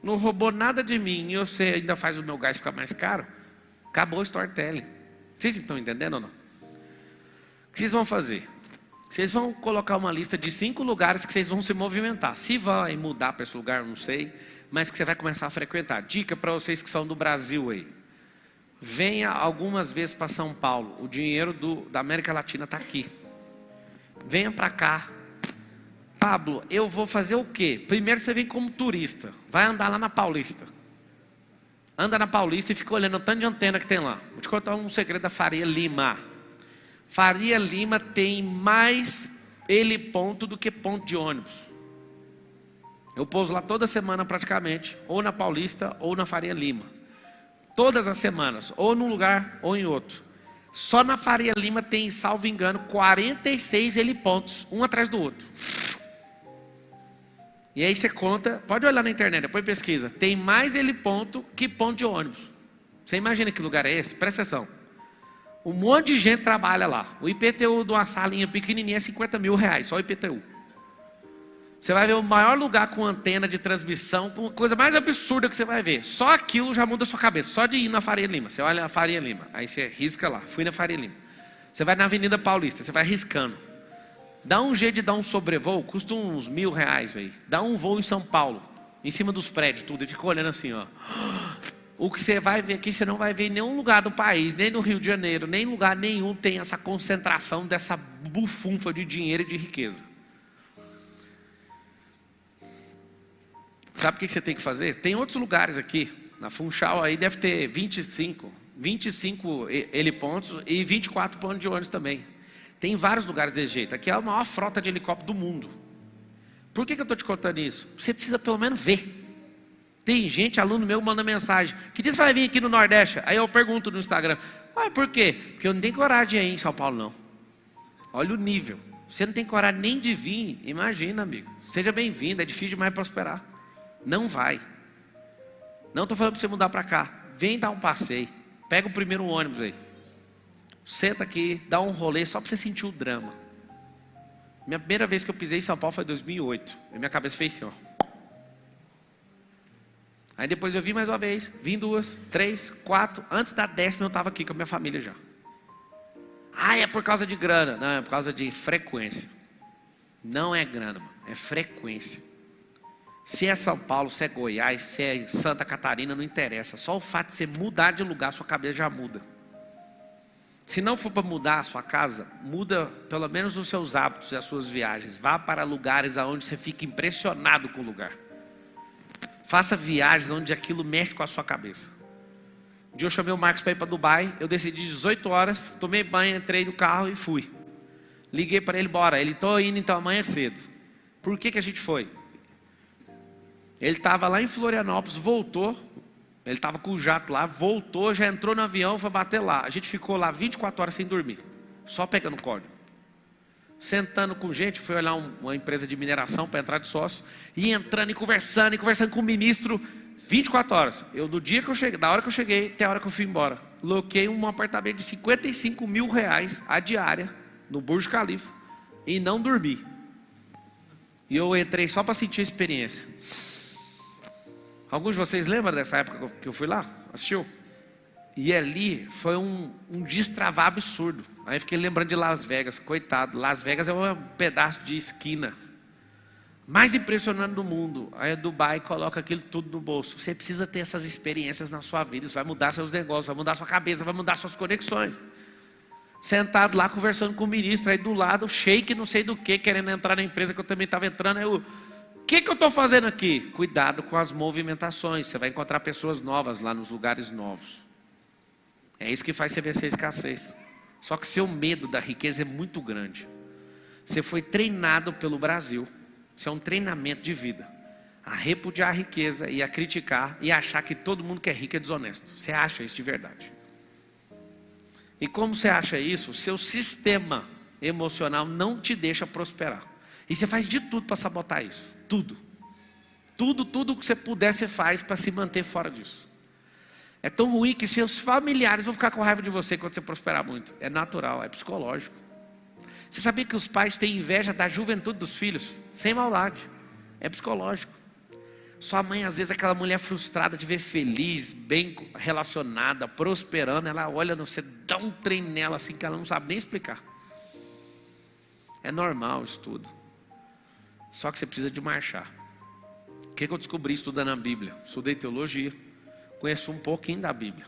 Não roubou nada de mim e você ainda faz o meu gás ficar mais caro? Acabou o storytelling. Vocês estão entendendo ou não? O que vocês vão fazer? Vocês vão colocar uma lista de 5 lugares que vocês vão se movimentar. Se vai mudar para esse lugar, não sei. Mas que você vai começar a frequentar. Dica para vocês que são do Brasil aí. Venha algumas vezes para São Paulo. O dinheiro da América Latina está aqui. Venha para cá. Pablo, eu vou fazer o quê? Primeiro você vem como turista. Vai andar lá na Paulista. Anda na Paulista e fica olhando o tanto de antena que tem lá. Vou te contar um segredo da Faria Lima. Faria Lima tem mais heliponto do que ponto de ônibus. Eu pouso lá toda semana praticamente, ou na Paulista ou na Faria Lima. Todas as semanas, ou num lugar ou em outro. Só na Faria Lima tem, salvo engano, 46 helipontos, um atrás do outro. E aí você conta, pode olhar na internet, depois pesquisa. Tem mais heliponto que ponto de ônibus. Você imagina que lugar é esse? Presta atenção. Um monte de gente trabalha lá. O IPTU de uma salinha pequenininha é 50 mil reais, só o IPTU. Você vai ver o maior lugar com antena de transmissão, com a coisa mais absurda que você vai ver. Só aquilo já muda a sua cabeça, só de ir na Faria Lima. Você olha na Faria Lima, aí você risca lá, fui na Faria Lima. Você vai na Avenida Paulista, você vai riscando. Dá um jeito de dar um sobrevoo, custa uns R$1.000 aí. Dá um voo em São Paulo, em cima dos prédios, tudo, e fica olhando assim, ó. O que você vai ver aqui, você não vai ver em nenhum lugar do país, nem no Rio de Janeiro, nem em lugar nenhum tem essa concentração dessa bufunfa de dinheiro e de riqueza. Sabe o que você tem que fazer? Tem outros lugares aqui, na Funchal aí deve ter 25 helipontos e 24 pontos de ônibus também. Tem vários lugares desse jeito. Aqui é a maior frota de helicóptero do mundo. Por que eu estou te contando isso? Você precisa pelo menos ver. Tem gente, aluno meu, manda mensagem: que dia você vai vir aqui no Nordeste? Aí eu pergunto no Instagram: por quê? Porque eu não tenho coragem de ir em São Paulo, não. Olha o nível. Você não tem coragem nem de vir. Imagina, amigo. Seja bem-vindo, é difícil demais prosperar. Não vai. Não estou falando para você mudar para cá. Vem dar um passeio. Pega o primeiro ônibus aí. Senta aqui, dá um rolê só para você sentir o drama. Minha primeira vez que eu pisei em São Paulo foi em 2008. E minha cabeça fez assim, ó. Aí depois eu vim mais uma vez. Vim 2, 3, 4. Antes da 10ª eu estava aqui com a minha família já. É por causa de grana. Não, é por causa de frequência. Não é grana, é frequência. Se é São Paulo, se é Goiás, se é Santa Catarina, não interessa. Só o fato de você mudar de lugar, sua cabeça já muda. Se não for para mudar a sua casa, muda pelo menos os seus hábitos e as suas viagens. Vá para lugares onde você fica impressionado com o lugar. Faça viagens onde aquilo mexe com a sua cabeça. Um dia eu chamei o Marcos para ir para Dubai. Eu decidi 18 horas, tomei banho, entrei no carro e fui. Liguei para ele, bora. Ele, tô indo então amanhã cedo. Por que a gente foi? Ele estava lá em Florianópolis, voltou. Ele estava com o jato lá, voltou, já entrou no avião, foi bater lá. A gente ficou lá 24 horas sem dormir, só pegando código. Sentando com gente, fui olhar uma empresa de mineração para entrar de sócio. E entrando e conversando com o ministro 24 horas. Do dia que eu cheguei, da hora que eu cheguei até a hora que eu fui embora. Loquei um apartamento de R$55 mil a diária, no Burj Khalifa, e não dormi. E eu entrei só para sentir a experiência. Alguns de vocês lembram dessa época que eu fui lá? Assistiu? E ali foi um destravar absurdo. Aí fiquei lembrando de Las Vegas. Coitado, Las Vegas é um pedaço de esquina mais impressionante do mundo. Aí Dubai coloca aquilo tudo no bolso. Você precisa ter essas experiências na sua vida. Isso vai mudar seus negócios, vai mudar sua cabeça, vai mudar suas conexões. Sentado lá conversando com o ministro. Aí do lado, o sheik não sei do que, querendo entrar na empresa que eu também estava entrando. Aí o que eu estou fazendo aqui? Cuidado com as movimentações. Você vai encontrar pessoas novas lá nos lugares novos. É isso que faz você vencer a escassez. Só que seu medo da riqueza é muito grande. Você foi treinado pelo Brasil. Isso é um treinamento de vida. A repudiar a riqueza e a criticar e achar que todo mundo que é rico é desonesto. Você acha isso de verdade. E como você acha isso, seu sistema emocional não te deixa prosperar. E você faz de tudo para sabotar isso. Tudo. Tudo que você puder, você faz para se manter fora disso. É tão ruim que seus familiares vão ficar com raiva de você quando você prosperar muito. É natural, é psicológico. Você sabia que os pais têm inveja da juventude dos filhos? Sem maldade. É psicológico. Sua mãe, às vezes, aquela mulher frustrada de ver feliz, bem relacionada, prosperando, ela olha no você, dá um trem nela assim que ela não sabe nem explicar. É normal isso tudo. Só que você precisa de marchar. O que eu descobri estudando a Bíblia? Estudei teologia, conheço um pouquinho da Bíblia.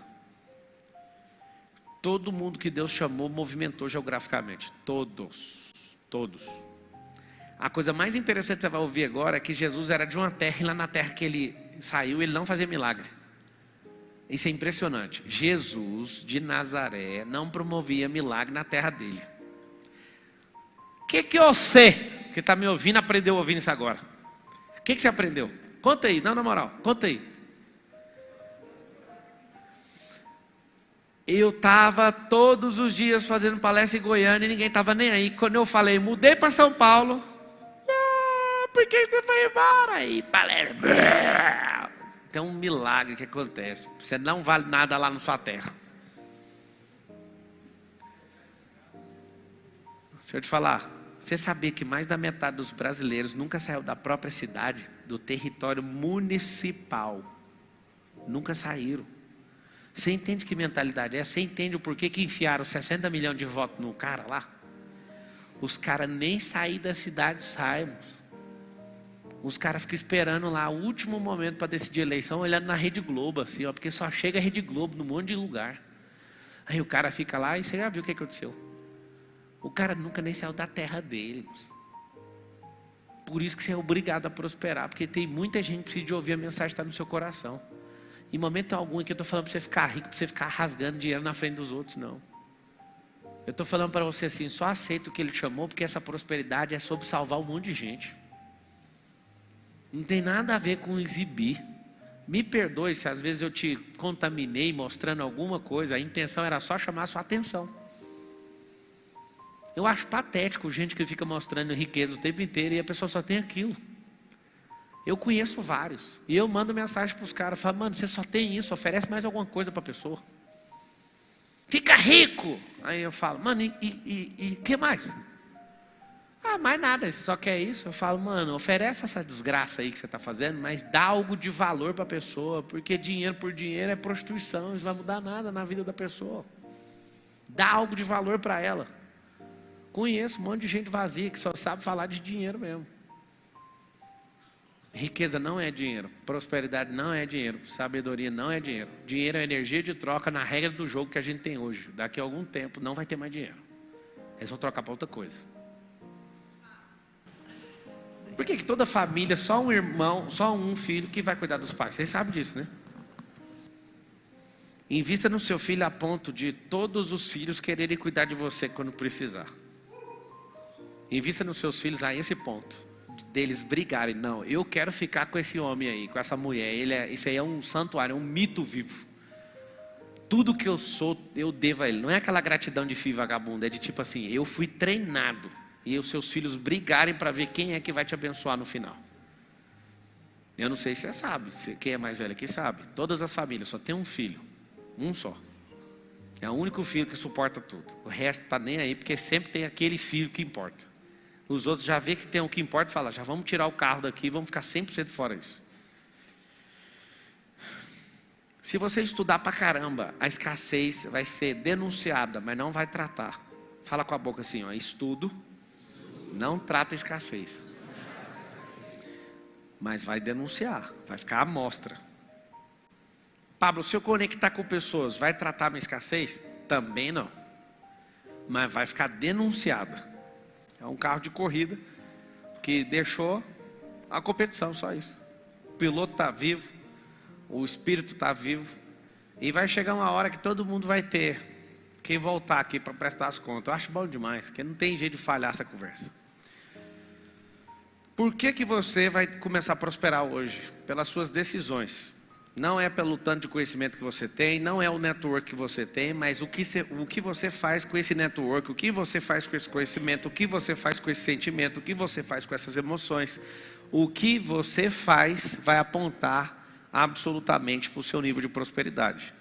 Todo mundo que Deus chamou movimentou geograficamente. Todos. A coisa mais interessante que você vai ouvir agora é que Jesus era de uma terra e lá na terra que ele saiu, ele não fazia milagre. Isso é impressionante. Jesus de Nazaré não promovia milagre na terra dele. O que você que está me ouvindo aprendeu ouvindo isso agora? O que você aprendeu? Conta aí, não, na moral, conta aí. Eu estava todos os dias fazendo palestra em Goiânia e ninguém estava nem aí. Quando eu falei, mudei para São Paulo. Por que você foi embora? Aí, palestra. Tem um milagre que acontece. Você não vale nada lá na sua terra. Deixa eu te falar. Você sabia que mais da metade dos brasileiros nunca saiu da própria cidade, do território municipal? Nunca saíram. Você entende que mentalidade é? Você entende o porquê que enfiaram 60 milhões de votos no cara lá? Os caras nem sair da cidade saem. Os caras ficam esperando lá o último momento para decidir a eleição, olhando na Rede Globo, assim, ó, porque só chega a Rede Globo num monte de lugar. Aí o cara fica lá e você já viu o que aconteceu. O cara nunca nem saiu da terra dele. Por isso que você é obrigado a prosperar, porque tem muita gente que precisa de ouvir a mensagem que está no seu coração. Em momento algum aqui eu estou falando para você ficar rico, para você ficar rasgando dinheiro na frente dos outros, não. Eu estou falando para você assim, só aceita o que ele chamou, porque essa prosperidade é sobre salvar um monte de gente. Não tem nada a ver com exibir. Me perdoe se às vezes eu te contaminei mostrando alguma coisa, a intenção era só chamar a sua atenção. Eu acho patético gente que fica mostrando riqueza o tempo inteiro e a pessoa só tem aquilo. Eu conheço vários. E eu mando mensagem para os caras, falo, mano, você só tem isso, oferece mais alguma coisa para a pessoa. Fica rico! Aí eu falo, mano, e que mais? Ah, mais nada, você só quer isso? Eu falo, mano, oferece essa desgraça aí que você está fazendo, mas dá algo de valor para a pessoa, porque dinheiro por dinheiro é prostituição, isso não vai mudar nada na vida da pessoa. Dá algo de valor para ela. Conheço um monte de gente vazia que só sabe falar de dinheiro mesmo. Riqueza não é dinheiro, prosperidade não é dinheiro, sabedoria não é dinheiro. Dinheiro é energia de troca na regra do jogo que a gente tem hoje. Daqui a algum tempo não vai ter mais dinheiro. Eles vão trocar para outra coisa. Por que toda família, só um irmão, só um filho que vai cuidar dos pais? Vocês sabem disso, né? Invista no seu filho a ponto de todos os filhos quererem cuidar de você quando precisar. Invista nos seus filhos a esse ponto. Deles brigarem, não, eu quero ficar com esse homem aí, com essa mulher, isso aí é um santuário, é um mito vivo. Tudo que eu sou, eu devo a ele. Não é aquela gratidão de filho vagabundo, é de tipo assim, eu fui treinado, e os seus filhos brigarem para ver quem é que vai te abençoar no final. Eu não sei se você sabe, quem é mais velho aqui sabe, todas as famílias só tem um filho, um só. É o único filho que suporta tudo, o resto está nem aí, porque sempre tem aquele filho que importa. Os outros já vê que tem o que importa e falam, já vamos tirar o carro daqui e vamos ficar 100% fora disso. Se você estudar pra caramba, a escassez vai ser denunciada, mas não vai tratar. Fala com a boca assim, ó, estudo não trata a escassez. Mas vai denunciar, vai ficar à mostra. Pablo, se eu conectar com pessoas, vai tratar a minha escassez? Também não. Mas vai ficar denunciada. É um carro de corrida que deixou a competição, só isso. O piloto está vivo, o espírito está vivo. E vai chegar uma hora que todo mundo vai ter que voltar aqui para prestar as contas. Eu acho bom demais, porque não tem jeito de falhar essa conversa. Por que você vai começar a prosperar hoje? Pelas suas decisões. Não é pelo tanto de conhecimento que você tem, não é o network que você tem, mas o que você faz com esse network, o que você faz com esse conhecimento, o que você faz com esse sentimento, o que você faz com essas emoções. O que você faz vai apontar absolutamente para o seu nível de prosperidade.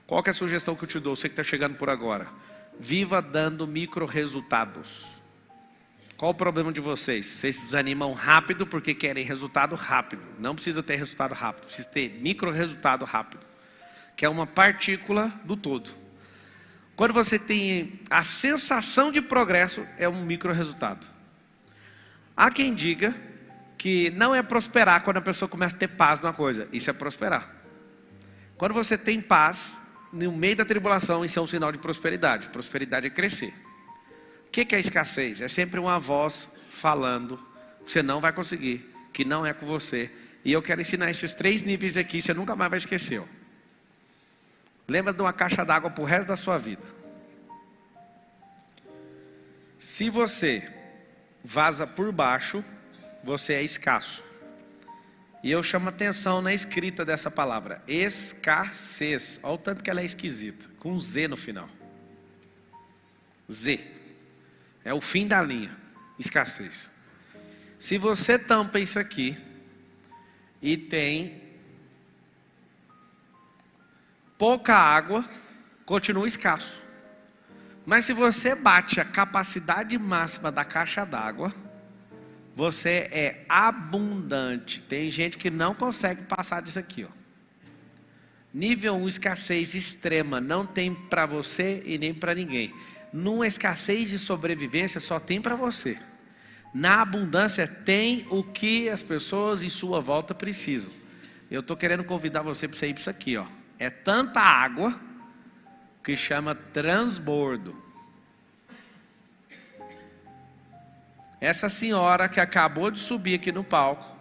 Qual que é a sugestão que eu te dou, você que está chegando por agora? Viva dando micro resultados. Qual o problema de vocês? Vocês se desanimam rápido porque querem resultado rápido. Não precisa ter resultado rápido, precisa ter micro resultado rápido, que é uma partícula do todo. Quando você tem a sensação de progresso, é um micro resultado. Há quem diga que não é prosperar quando a pessoa começa a ter paz numa coisa. Isso é prosperar. Quando você tem paz, no meio da tribulação, isso é um sinal de prosperidade. Prosperidade é crescer. O que é escassez? É sempre uma voz falando que você não vai conseguir, que não é com você. E eu quero ensinar esses 3 níveis aqui, você nunca mais vai esquecer. Ó. Lembra de uma caixa d'água para o resto da sua vida. Se você vaza por baixo, você é escasso. E eu chamo atenção na escrita dessa palavra, escassez. Olha o tanto que ela é esquisita, com um Z no final. Z. É o fim da linha, escassez. Se você tampa isso aqui e tem pouca água, continua escasso. Mas se você bate a capacidade máxima da caixa d'água, você é abundante. Tem gente que não consegue passar disso aqui, ó. Nível 1, escassez extrema, não tem para você e nem para ninguém. Numa escassez de sobrevivência, só tem para você. Na abundância, tem o que as pessoas em sua volta precisam. Eu estou querendo convidar você para você ir para isso aqui, ó. É tanta água que chama transbordo. Essa senhora que acabou de subir aqui no palco,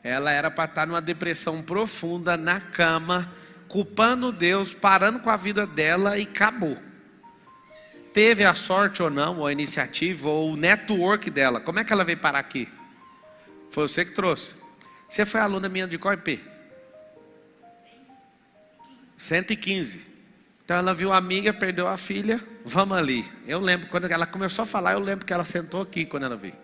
ela era para estar numa depressão profunda, na cama, culpando Deus, parando com a vida dela e acabou. Teve a sorte ou não, ou a iniciativa, ou o network dela. Como é que ela veio parar aqui? Foi você que trouxe. Você foi aluna minha de qual IP? 115. Então ela viu a amiga, perdeu a filha, vamos ali. Eu lembro, quando ela começou a falar, eu lembro que ela sentou aqui quando ela veio.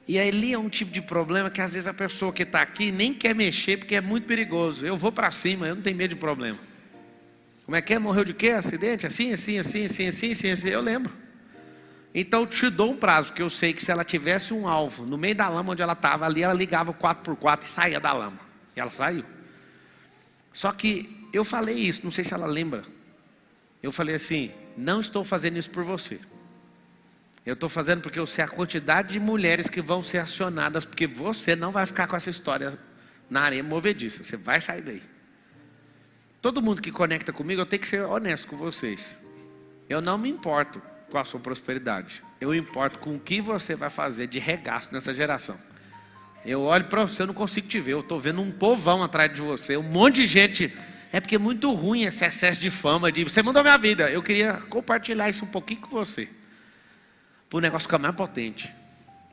E ali é um tipo de problema que às vezes a pessoa que está aqui nem quer mexer porque é muito perigoso. Eu vou para cima, eu não tenho medo de problema. Como é que é? Morreu de quê? Acidente? Assim. Eu lembro. Então eu te dou um prazo, porque eu sei que se ela tivesse um alvo no meio da lama onde ela estava, ali ela ligava o 4x4 e saía da lama. E ela saiu. Só que eu falei isso, não sei se ela lembra. Eu falei assim, não estou fazendo isso por você. Eu estou fazendo porque eu sei a quantidade de mulheres que vão ser acionadas, porque você não vai ficar com essa história na areia movediça. Você vai sair daí. Todo mundo que conecta comigo, eu tenho que ser honesto com vocês. Eu não me importo com a sua prosperidade. Eu me importo com o que você vai fazer de regaço nessa geração. Eu olho para você, eu não consigo te ver. Eu estou vendo um povão atrás de você, um monte de gente. É porque é muito ruim esse excesso de fama. Você mudou minha vida. Eu queria compartilhar isso um pouquinho com você. Para o negócio ficar mais potente.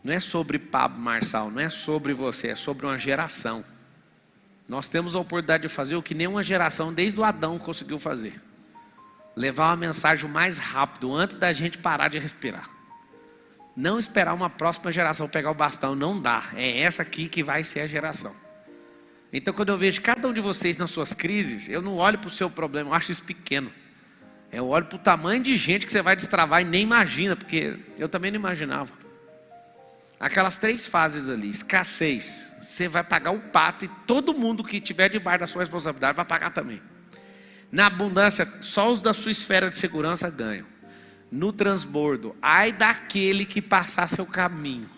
Não é sobre Pablo Marçal, não é sobre você, é sobre uma geração. Nós temos a oportunidade de fazer o que nenhuma geração, desde o Adão, conseguiu fazer. Levar uma mensagem o mais rápido, antes da gente parar de respirar. Não esperar uma próxima geração pegar o bastão, não dá. É essa aqui que vai ser a geração. Então quando eu vejo cada um de vocês nas suas crises, eu não olho para o seu problema, eu acho isso pequeno. Eu olho para o tamanho de gente que você vai destravar e nem imagina, porque eu também não imaginava. Aquelas 3 fases ali, escassez, você vai pagar o pato e todo mundo que estiver debaixo da sua responsabilidade vai pagar também. Na abundância, só os da sua esfera de segurança ganham. No transbordo, ai daquele que passar seu caminho.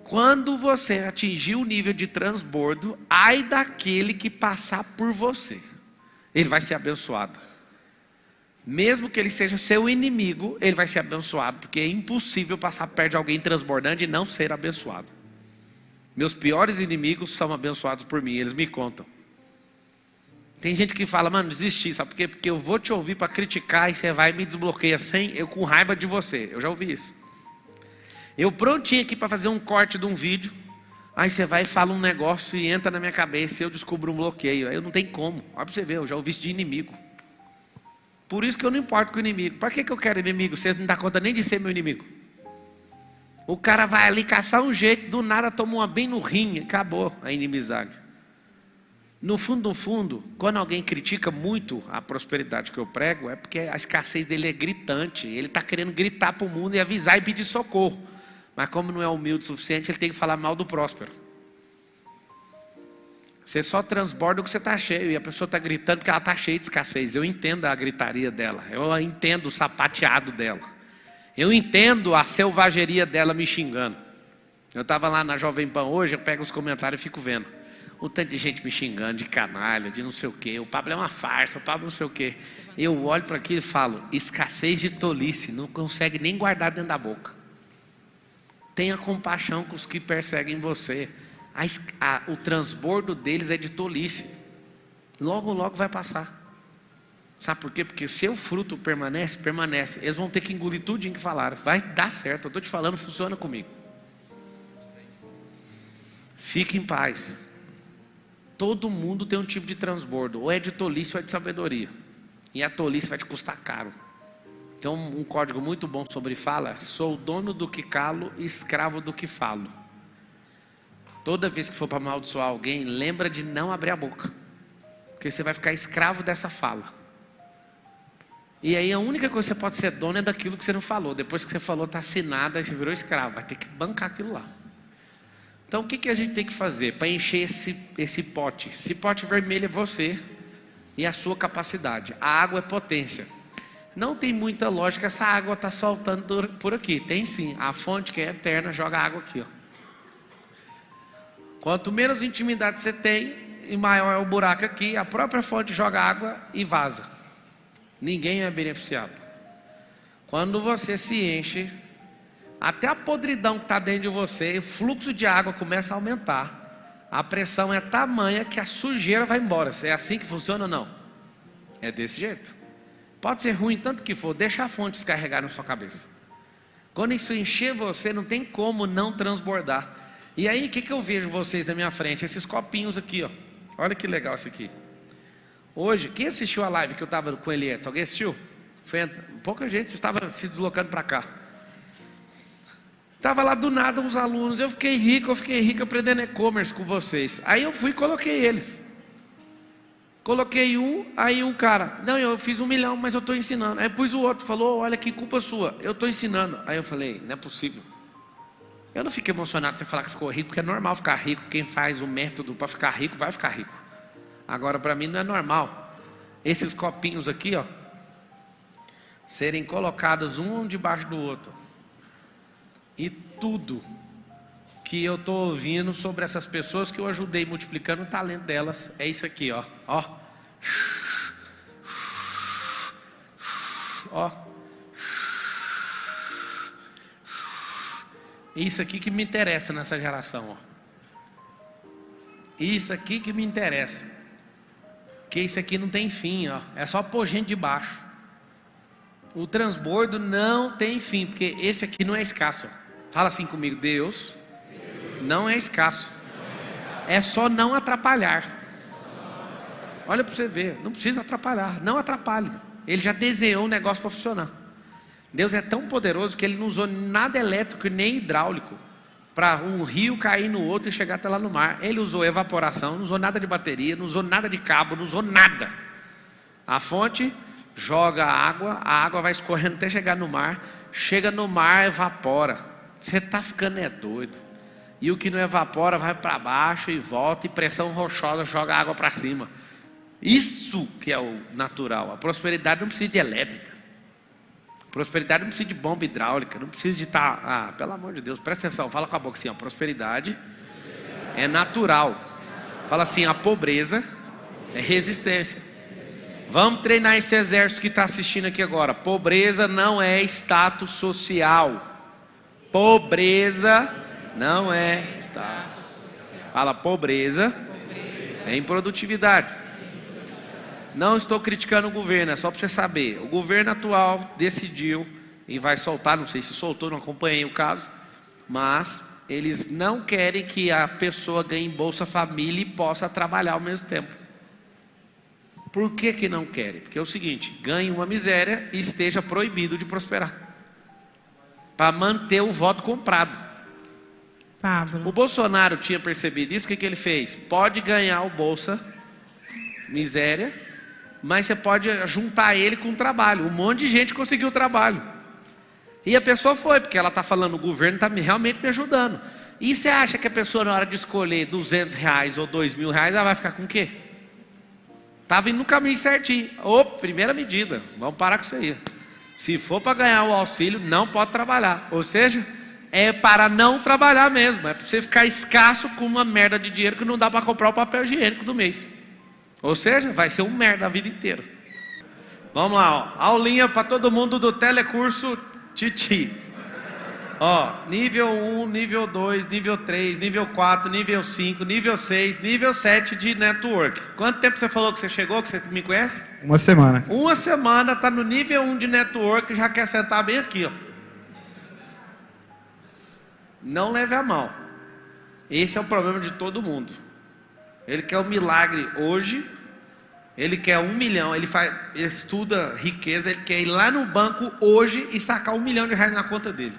Quando você atingir o nível de transbordo, ai daquele que passar por você. Ele vai ser abençoado. Mesmo que ele seja seu inimigo, ele vai ser abençoado, porque é impossível passar perto de alguém transbordando e não ser abençoado. Meus piores inimigos são abençoados por mim, eles me contam. Tem gente que fala, mano, desisti, sabe por quê? Porque eu vou te ouvir para criticar e você vai e me desbloqueia eu com raiva de você. Eu já ouvi isso. Eu prontinho aqui para fazer um corte de um vídeo, aí você vai e fala um negócio e entra na minha cabeça e eu descubro um bloqueio. Eu não tenho como, olha para você ver, eu já ouvi isso de inimigo. Por isso que eu não importo com o inimigo. Para que eu quero inimigo? Vocês não dão conta nem de ser meu inimigo. O cara vai ali caçar um jeito, do nada toma uma bem no rim, acabou a inimizade. No fundo, quando alguém critica muito a prosperidade que eu prego, é porque a escassez dele é gritante. Ele está querendo gritar para o mundo e avisar e pedir socorro. Mas como não é humilde o suficiente, ele tem que falar mal do próspero. Você só transborda o que você está cheio. E a pessoa está gritando porque ela está cheia de escassez. Eu entendo a gritaria dela. Eu entendo o sapateado dela. Eu entendo a selvageria dela me xingando. Eu estava lá na Jovem Pan hoje, eu pego os comentários e fico vendo. O tanto de gente me xingando, de canalha, de não sei o quê. O Pablo é uma farsa, o Pablo não sei o quê. Eu olho para aquilo e falo, escassez de tolice. Não consegue nem guardar dentro da boca. Tenha compaixão com os que perseguem você. O transbordo deles é de tolice. Logo, logo vai passar. Sabe por quê? Porque se o fruto permanece, permanece. Eles vão ter que engolir tudinho que falaram. Vai dar certo, eu estou te falando, funciona comigo. Fique em paz. Todo mundo tem um tipo de transbordo. Ou é de tolice ou é de sabedoria. E a tolice vai te custar caro. Então um código muito bom sobre fala: sou dono do que calo e escravo do que falo. Toda vez que for para amaldiçoar alguém, lembra de não abrir a boca. Porque você vai ficar escravo dessa fala. E aí a única coisa que você pode ser dono é daquilo que você não falou. Depois que você falou, está assinado, aí você virou escravo. Vai ter que bancar aquilo lá. Então o que a gente tem que fazer para encher esse pote? Esse pote vermelho é você e a sua capacidade. A água é potência. Não tem muita lógica essa água está soltando por aqui. Tem sim, a fonte que é eterna joga água aqui, ó. Quanto menos intimidade você tem, e maior é o buraco aqui, a própria fonte joga água e vaza. Ninguém é beneficiado. Quando você se enche, até a podridão que está dentro de você, o fluxo de água começa a aumentar. A pressão é tamanha que a sujeira vai embora. É assim que funciona ou não? É desse jeito. Pode ser ruim tanto que for, deixa a fonte descarregar na sua cabeça. Quando isso encher você, não tem como não transbordar. E aí, o que eu vejo vocês na minha frente? Esses copinhos aqui, ó. Olha que legal isso aqui. Hoje, quem assistiu a live que eu estava com ele antes? Alguém assistiu? Pouca gente estava se deslocando para cá. Estava lá do nada uns alunos, eu fiquei rico aprendendo e-commerce com vocês. Aí eu fui e coloquei eles. Coloquei um, aí um cara, não, eu fiz 1 milhão, mas eu estou ensinando. Aí pus o outro, falou, olha que culpa sua, eu estou ensinando. Aí eu falei, não é possível. Eu não fiquei emocionado de você falar que ficou rico, porque é normal ficar rico. Quem faz o método para ficar rico, vai ficar rico. Agora, para mim não é normal esses copinhos aqui, ó, serem colocados um debaixo do outro. E tudo que eu estou ouvindo sobre essas pessoas que eu ajudei multiplicando o talento delas, é isso aqui, ó. Ó. Isso aqui que me interessa nessa geração, ó. Isso aqui que me interessa. Porque isso aqui não tem fim, ó. É só pôr gente de baixo. O transbordo não tem fim, porque esse aqui não é escasso. Fala assim comigo, Deus não é escasso. É só não atrapalhar. Olha para você ver, não precisa atrapalhar, não atrapalhe. Ele já desenhou um negócio para funcionar. Deus é tão poderoso que Ele não usou nada elétrico nem hidráulico para um rio cair no outro e chegar até lá no mar. Ele usou evaporação, não usou nada de bateria, não usou nada de cabo, não usou nada. A fonte joga a água vai escorrendo até chegar no mar. Chega no mar, evapora. Você está ficando doido. E o que não evapora vai para baixo e volta, e pressão rochosa joga a água para cima. Isso que é o natural. A prosperidade não precisa de elétrica. Prosperidade não precisa de bomba hidráulica, não precisa de estar... pelo amor de Deus, presta atenção, fala com a boca assim, ó, prosperidade é natural. Fala assim, a pobreza é resistência. Vamos treinar esse exército que está assistindo aqui agora. Pobreza não é status social. Pobreza não é status social. Fala, pobreza é improdutividade. Não estou criticando o governo, é só para você saber. O governo atual decidiu e vai soltar, não sei se soltou, não acompanhei o caso, mas eles não querem que a pessoa ganhe Bolsa Família e possa trabalhar ao mesmo tempo. Por que não querem? Porque é o seguinte, ganhe uma miséria e esteja proibido de prosperar. Para manter o voto comprado. Pablo. O Bolsonaro tinha percebido isso, o que ele fez? Pode ganhar o Bolsa Miséria, mas você pode juntar ele com o trabalho. Um monte de gente conseguiu o trabalho. E a pessoa foi, porque ela está falando, o governo está realmente me ajudando. E você acha que a pessoa, na hora de escolher R$200 ou R$2.000, ela vai ficar com o quê? Estava indo no caminho certinho. Primeira medida, vamos parar com isso aí. Se for para ganhar o auxílio, não pode trabalhar. Ou seja, é para não trabalhar mesmo. É para você ficar escasso com uma merda de dinheiro que não dá para comprar o papel higiênico do mês. Ou seja, vai ser um merda a vida inteira. Vamos lá, ó. Aulinha para todo mundo do Telecurso Titi. Ó, nível 1, nível 2, nível 3, nível 4, nível 5, nível 6, nível 7 de network. Quanto tempo você falou que você chegou, que você me conhece? 1 semana. 1 semana, está no nível 1 de network, já quer sentar bem aqui, ó. Não leve a mal. Esse é o problema de todo mundo. Ele quer um milagre hoje, ele quer 1 milhão, ele estuda riqueza, ele quer ir lá no banco hoje e sacar R$1 milhão na conta dele.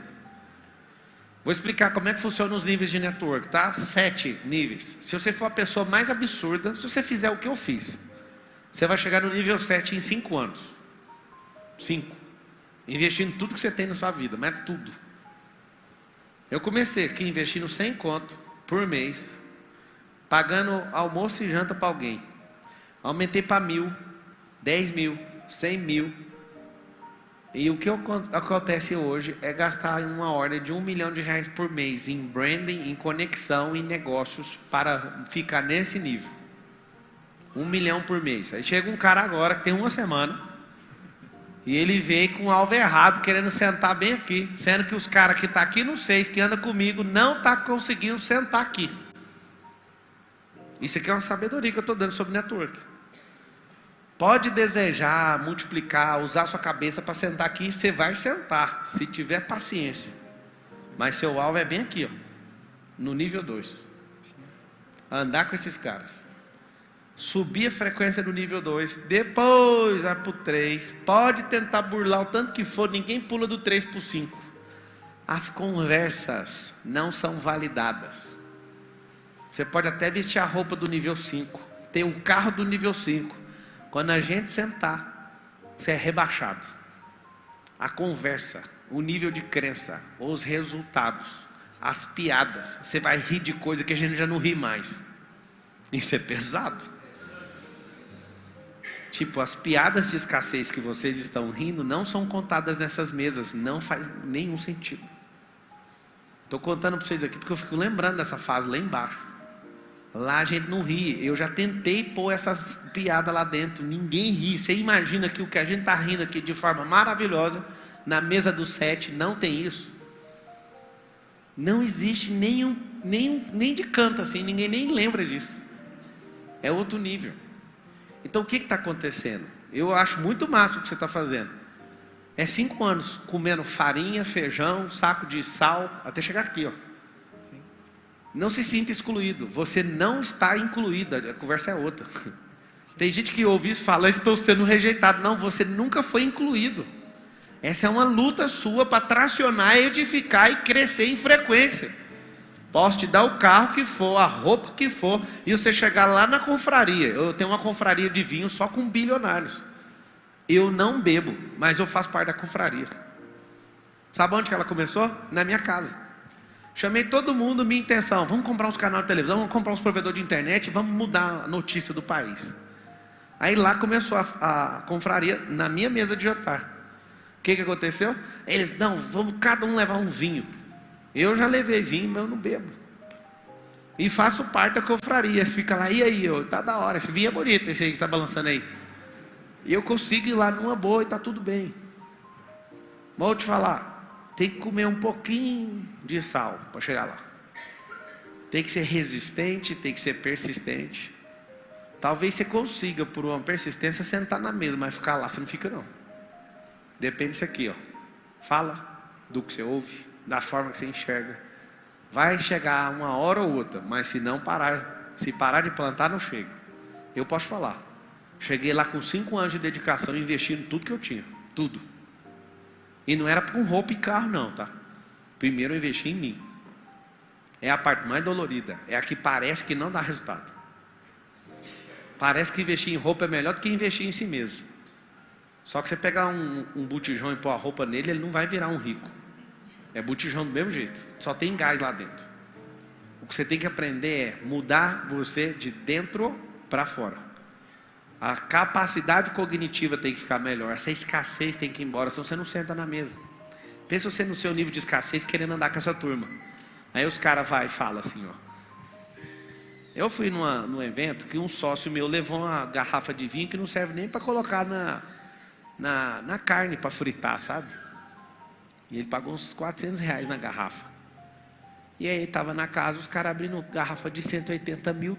Vou explicar como é que funciona os níveis de network, tá? 7 níveis. Se você for a pessoa mais absurda, se você fizer o que eu fiz, você vai chegar no nível 7 em 5 anos. 5. Investindo tudo que você tem na sua vida, mas tudo. Eu comecei aqui investindo 100 conto. por mês, pagando almoço e janta para alguém. Aumentei para 1.000, 10.000, 100.000. E o que acontece hoje é gastar uma ordem de R$1 milhão por mês em branding, em conexão, em negócios, para ficar nesse nível. 1 milhão por mês. Aí chega um cara agora que tem uma semana e ele veio com o alvo errado, querendo sentar bem aqui, sendo que os caras que estão aqui no 6, que andam comigo, não estão conseguindo sentar aqui. Isso aqui é uma sabedoria que eu estou dando sobre network. Pode desejar, multiplicar, usar sua cabeça para sentar aqui, você vai sentar, se tiver paciência. Mas seu alvo é bem aqui, ó, no nível 2. Andar com esses caras. Subir a frequência do nível 2, depois vai para o 3. Pode tentar burlar o tanto que for, ninguém pula do 3 para o 5. As conversas não são validadas. Você pode até vestir a roupa do nível 5, ter um carro do nível 5. Quando a gente sentar, você é rebaixado. A conversa, o nível de crença, os resultados, as piadas. Você vai rir de coisa que a gente já não ri mais. Isso é pesado. Tipo, as piadas de escassez que vocês estão rindo não são contadas nessas mesas. Não faz nenhum sentido. Estou contando para vocês aqui porque eu fico lembrando dessa fase lá embaixo. Lá a gente não ri. Eu já tentei pôr essas piadas lá dentro. Ninguém ri. Você imagina que o que a gente está rindo aqui de forma maravilhosa, na mesa do 7, não tem isso? Não existe nem de canto assim. Ninguém nem lembra disso. É outro nível. Então o que está acontecendo? Eu acho muito massa o que você está fazendo. É 5 anos comendo farinha, feijão, saco de sal, até chegar aqui, ó. Não se sinta excluído. Você não está incluído. A conversa é outra. Tem gente que ouve isso e fala, estou sendo rejeitado. Não, você nunca foi incluído. Essa é uma luta sua para tracionar, edificar e crescer em frequência. Posso te dar o carro que for, a roupa que for, e você chegar lá na confraria. Eu tenho uma confraria de vinho só com bilionários. Eu não bebo, mas eu faço parte da confraria. Sabe onde que ela começou? Na minha casa. Chamei todo mundo, minha intenção, vamos comprar uns canais de televisão, vamos comprar uns provedores de internet, vamos mudar a notícia do país. Aí lá começou a confraria na minha mesa de jantar. O que aconteceu? Eles, não, vamos cada um levar um vinho. Eu já levei vinho, mas eu não bebo. E faço parte da confraria. Você fica lá, e aí? Tá da hora, esse vinho é bonito, esse aí que está balançando aí. E eu consigo ir lá numa boa e tá tudo bem. Mas vou te falar, tem que comer um pouquinho de sal para chegar lá. Tem que ser resistente, tem que ser persistente. Talvez você consiga, por uma persistência, sentar na mesa, mas ficar lá você não fica não. Depende disso aqui, ó. Fala do que você ouve, da forma que você enxerga. Vai chegar uma hora ou outra, mas se parar de plantar, não chega. Eu posso falar. Cheguei lá com 5 anos de dedicação, investindo tudo que eu tinha. Tudo. E não era com roupa e carro não, tá? Primeiro eu investi em mim. É a parte mais dolorida. É a que parece que não dá resultado. Parece que investir em roupa é melhor do que investir em si mesmo. Só que você pegar um botijão e pôr a roupa nele, ele não vai virar um rico. É botijão do mesmo jeito. Só tem gás lá dentro. O que você tem que aprender é mudar você de dentro para fora. A capacidade cognitiva tem que ficar melhor. Essa escassez tem que ir embora, senão você não senta na mesa. Pensa você no seu nível de escassez querendo andar com essa turma. Aí os caras vai e falam assim, ó. Eu fui num evento que um sócio meu levou uma garrafa de vinho que não serve nem para colocar na carne para fritar, sabe? E ele pagou uns R$400 na garrafa. E aí estava na casa, os caras abrindo garrafa de $180 mil.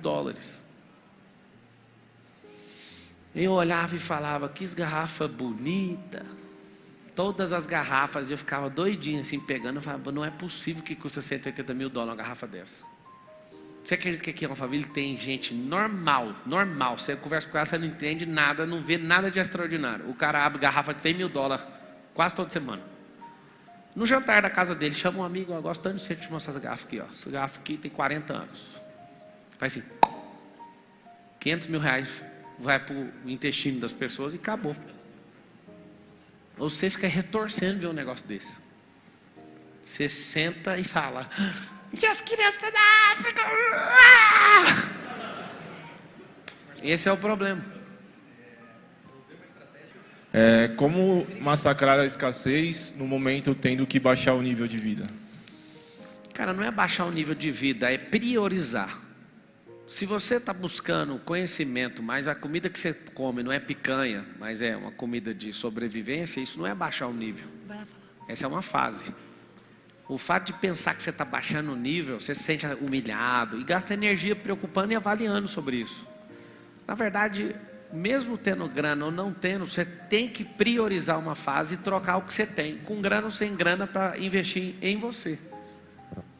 Eu olhava e falava, que garrafa bonita. Todas as garrafas, eu ficava doidinho assim, pegando. Eu falava, não é possível que custa $180 mil uma garrafa dessa. Você acredita que aqui em Alphaville tem gente normal. Você conversa com ela, você não entende nada, não vê nada de extraordinário. O cara abre garrafa de $100 mil quase toda semana. No jantar da casa dele, chama um amigo, eu gosto tanto de você te mostrar essa garrafa aqui, ó. Essa garrafa aqui tem 40 anos. Faz assim, R$500 mil vai para o intestino das pessoas e acabou. Você fica retorcendo ver um negócio desse. Você senta e fala, E as crianças da África. Esse é o problema. Como massacrar a escassez no momento tendo que baixar o nível de vida? Cara, não é baixar o nível de vida, é priorizar. Se você está buscando conhecimento, mas a comida que você come não é picanha, mas é uma comida de sobrevivência, isso não é baixar o nível. Essa é uma fase. O fato de pensar que você está baixando o nível, você se sente humilhado e gasta energia preocupando e avaliando sobre isso. Na verdade, mesmo tendo grana ou não tendo, você tem que priorizar uma fase e trocar o que você tem, com grana ou sem grana, para investir em você.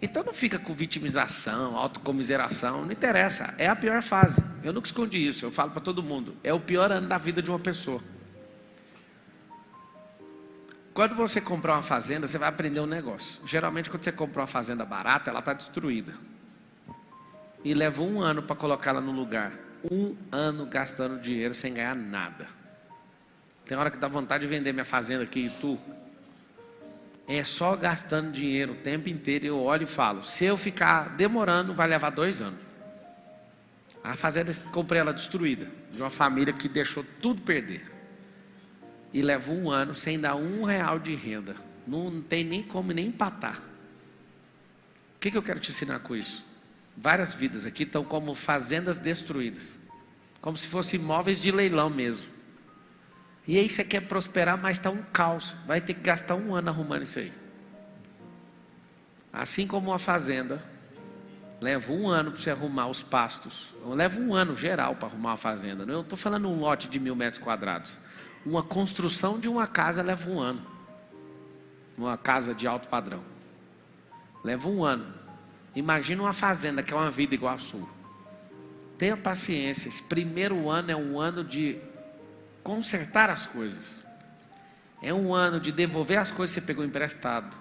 Então não fica com vitimização, autocomiseração, não interessa, é a pior fase. Eu nunca escondi isso, eu falo para todo mundo, é o pior ano da vida de uma pessoa. Quando você comprar uma fazenda, você vai aprender um negócio. Geralmente quando você compra uma fazenda barata, ela está destruída. E leva 1 ano para colocá-la no lugar. 1 ano gastando dinheiro sem ganhar nada. Tem hora que dá vontade de vender minha fazenda aqui em Itu. É só gastando dinheiro o tempo inteiro. Eu olho e falo, se eu ficar demorando, vai levar 2 anos. A fazenda, comprei ela destruída, de uma família que deixou tudo perder. E leva 1 ano sem dar R$1 de renda. Não tem nem como nem empatar. O que eu quero te ensinar com isso? Várias vidas aqui estão como fazendas destruídas. Como se fossem imóveis de leilão mesmo. E aí você quer prosperar, mas está um caos. Vai ter que gastar 1 ano arrumando isso aí. Assim como uma fazenda, leva 1 ano para você arrumar os pastos. Leva 1 ano geral para arrumar uma fazenda. Não estou falando um lote de 1000 metros quadrados. Uma construção de uma casa leva 1 ano. Uma casa de alto padrão. Leva 1 ano. Imagina uma fazenda que é uma vida igual a sua. Tenha paciência. Esse primeiro ano é um ano de consertar as coisas. É um ano de devolver as coisas que você pegou emprestado.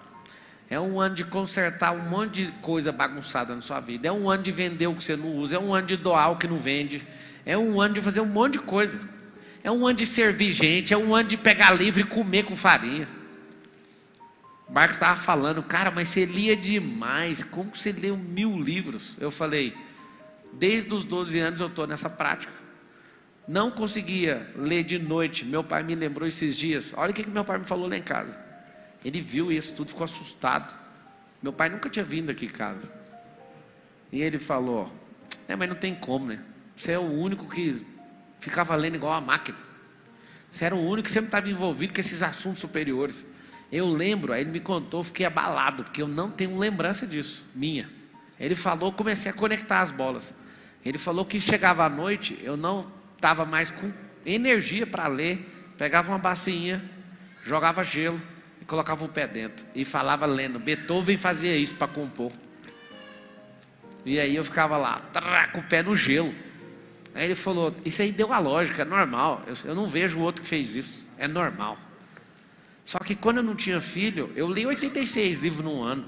É um ano de consertar um monte de coisa bagunçada na sua vida. É um ano de vender o que você não usa. É um ano de doar o que não vende. É um ano de fazer um monte de coisa. É um ano de servir gente. É um ano de pegar livro e comer com farinha. O Marcos estava falando, cara, mas você lia demais. Como que você leu 1000 livros? Eu falei, desde os 12 anos eu estou nessa prática. Não conseguia ler de noite. Meu pai me lembrou esses dias. Olha o que meu pai me falou lá em casa. Ele viu isso tudo, ficou assustado. Meu pai nunca tinha vindo aqui em casa. E ele falou, mas não tem como, né? Você é o único que ficava lendo igual a máquina. Você era o único que sempre estava envolvido com esses assuntos superiores. Eu lembro, aí ele me contou, fiquei abalado, porque eu não tenho lembrança disso, minha. Ele falou, comecei a conectar as bolas. Ele falou que chegava à noite, eu não estava mais com energia para ler, pegava uma bacinha, jogava gelo e colocava o pé dentro. E falava lendo, Beethoven fazia isso para compor. E aí eu ficava lá, com o pé no gelo. Aí ele falou, isso aí deu a lógica, é normal. Eu não vejo o outro que fez isso, é normal. Só que quando eu não tinha filho, eu li 86 livros num ano.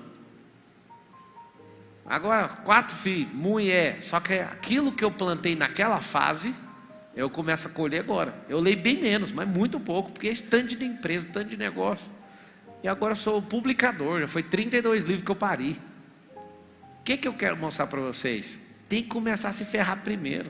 Agora, 4 filhos, mulher. Só que aquilo que eu plantei naquela fase, eu começo a colher agora. Eu leio bem menos, mas muito pouco, porque é esse tanto de empresa, tanto de negócio. E agora eu sou publicador, já foi 32 livros que eu parei. O que eu quero mostrar para vocês? Tem que começar a se ferrar primeiro.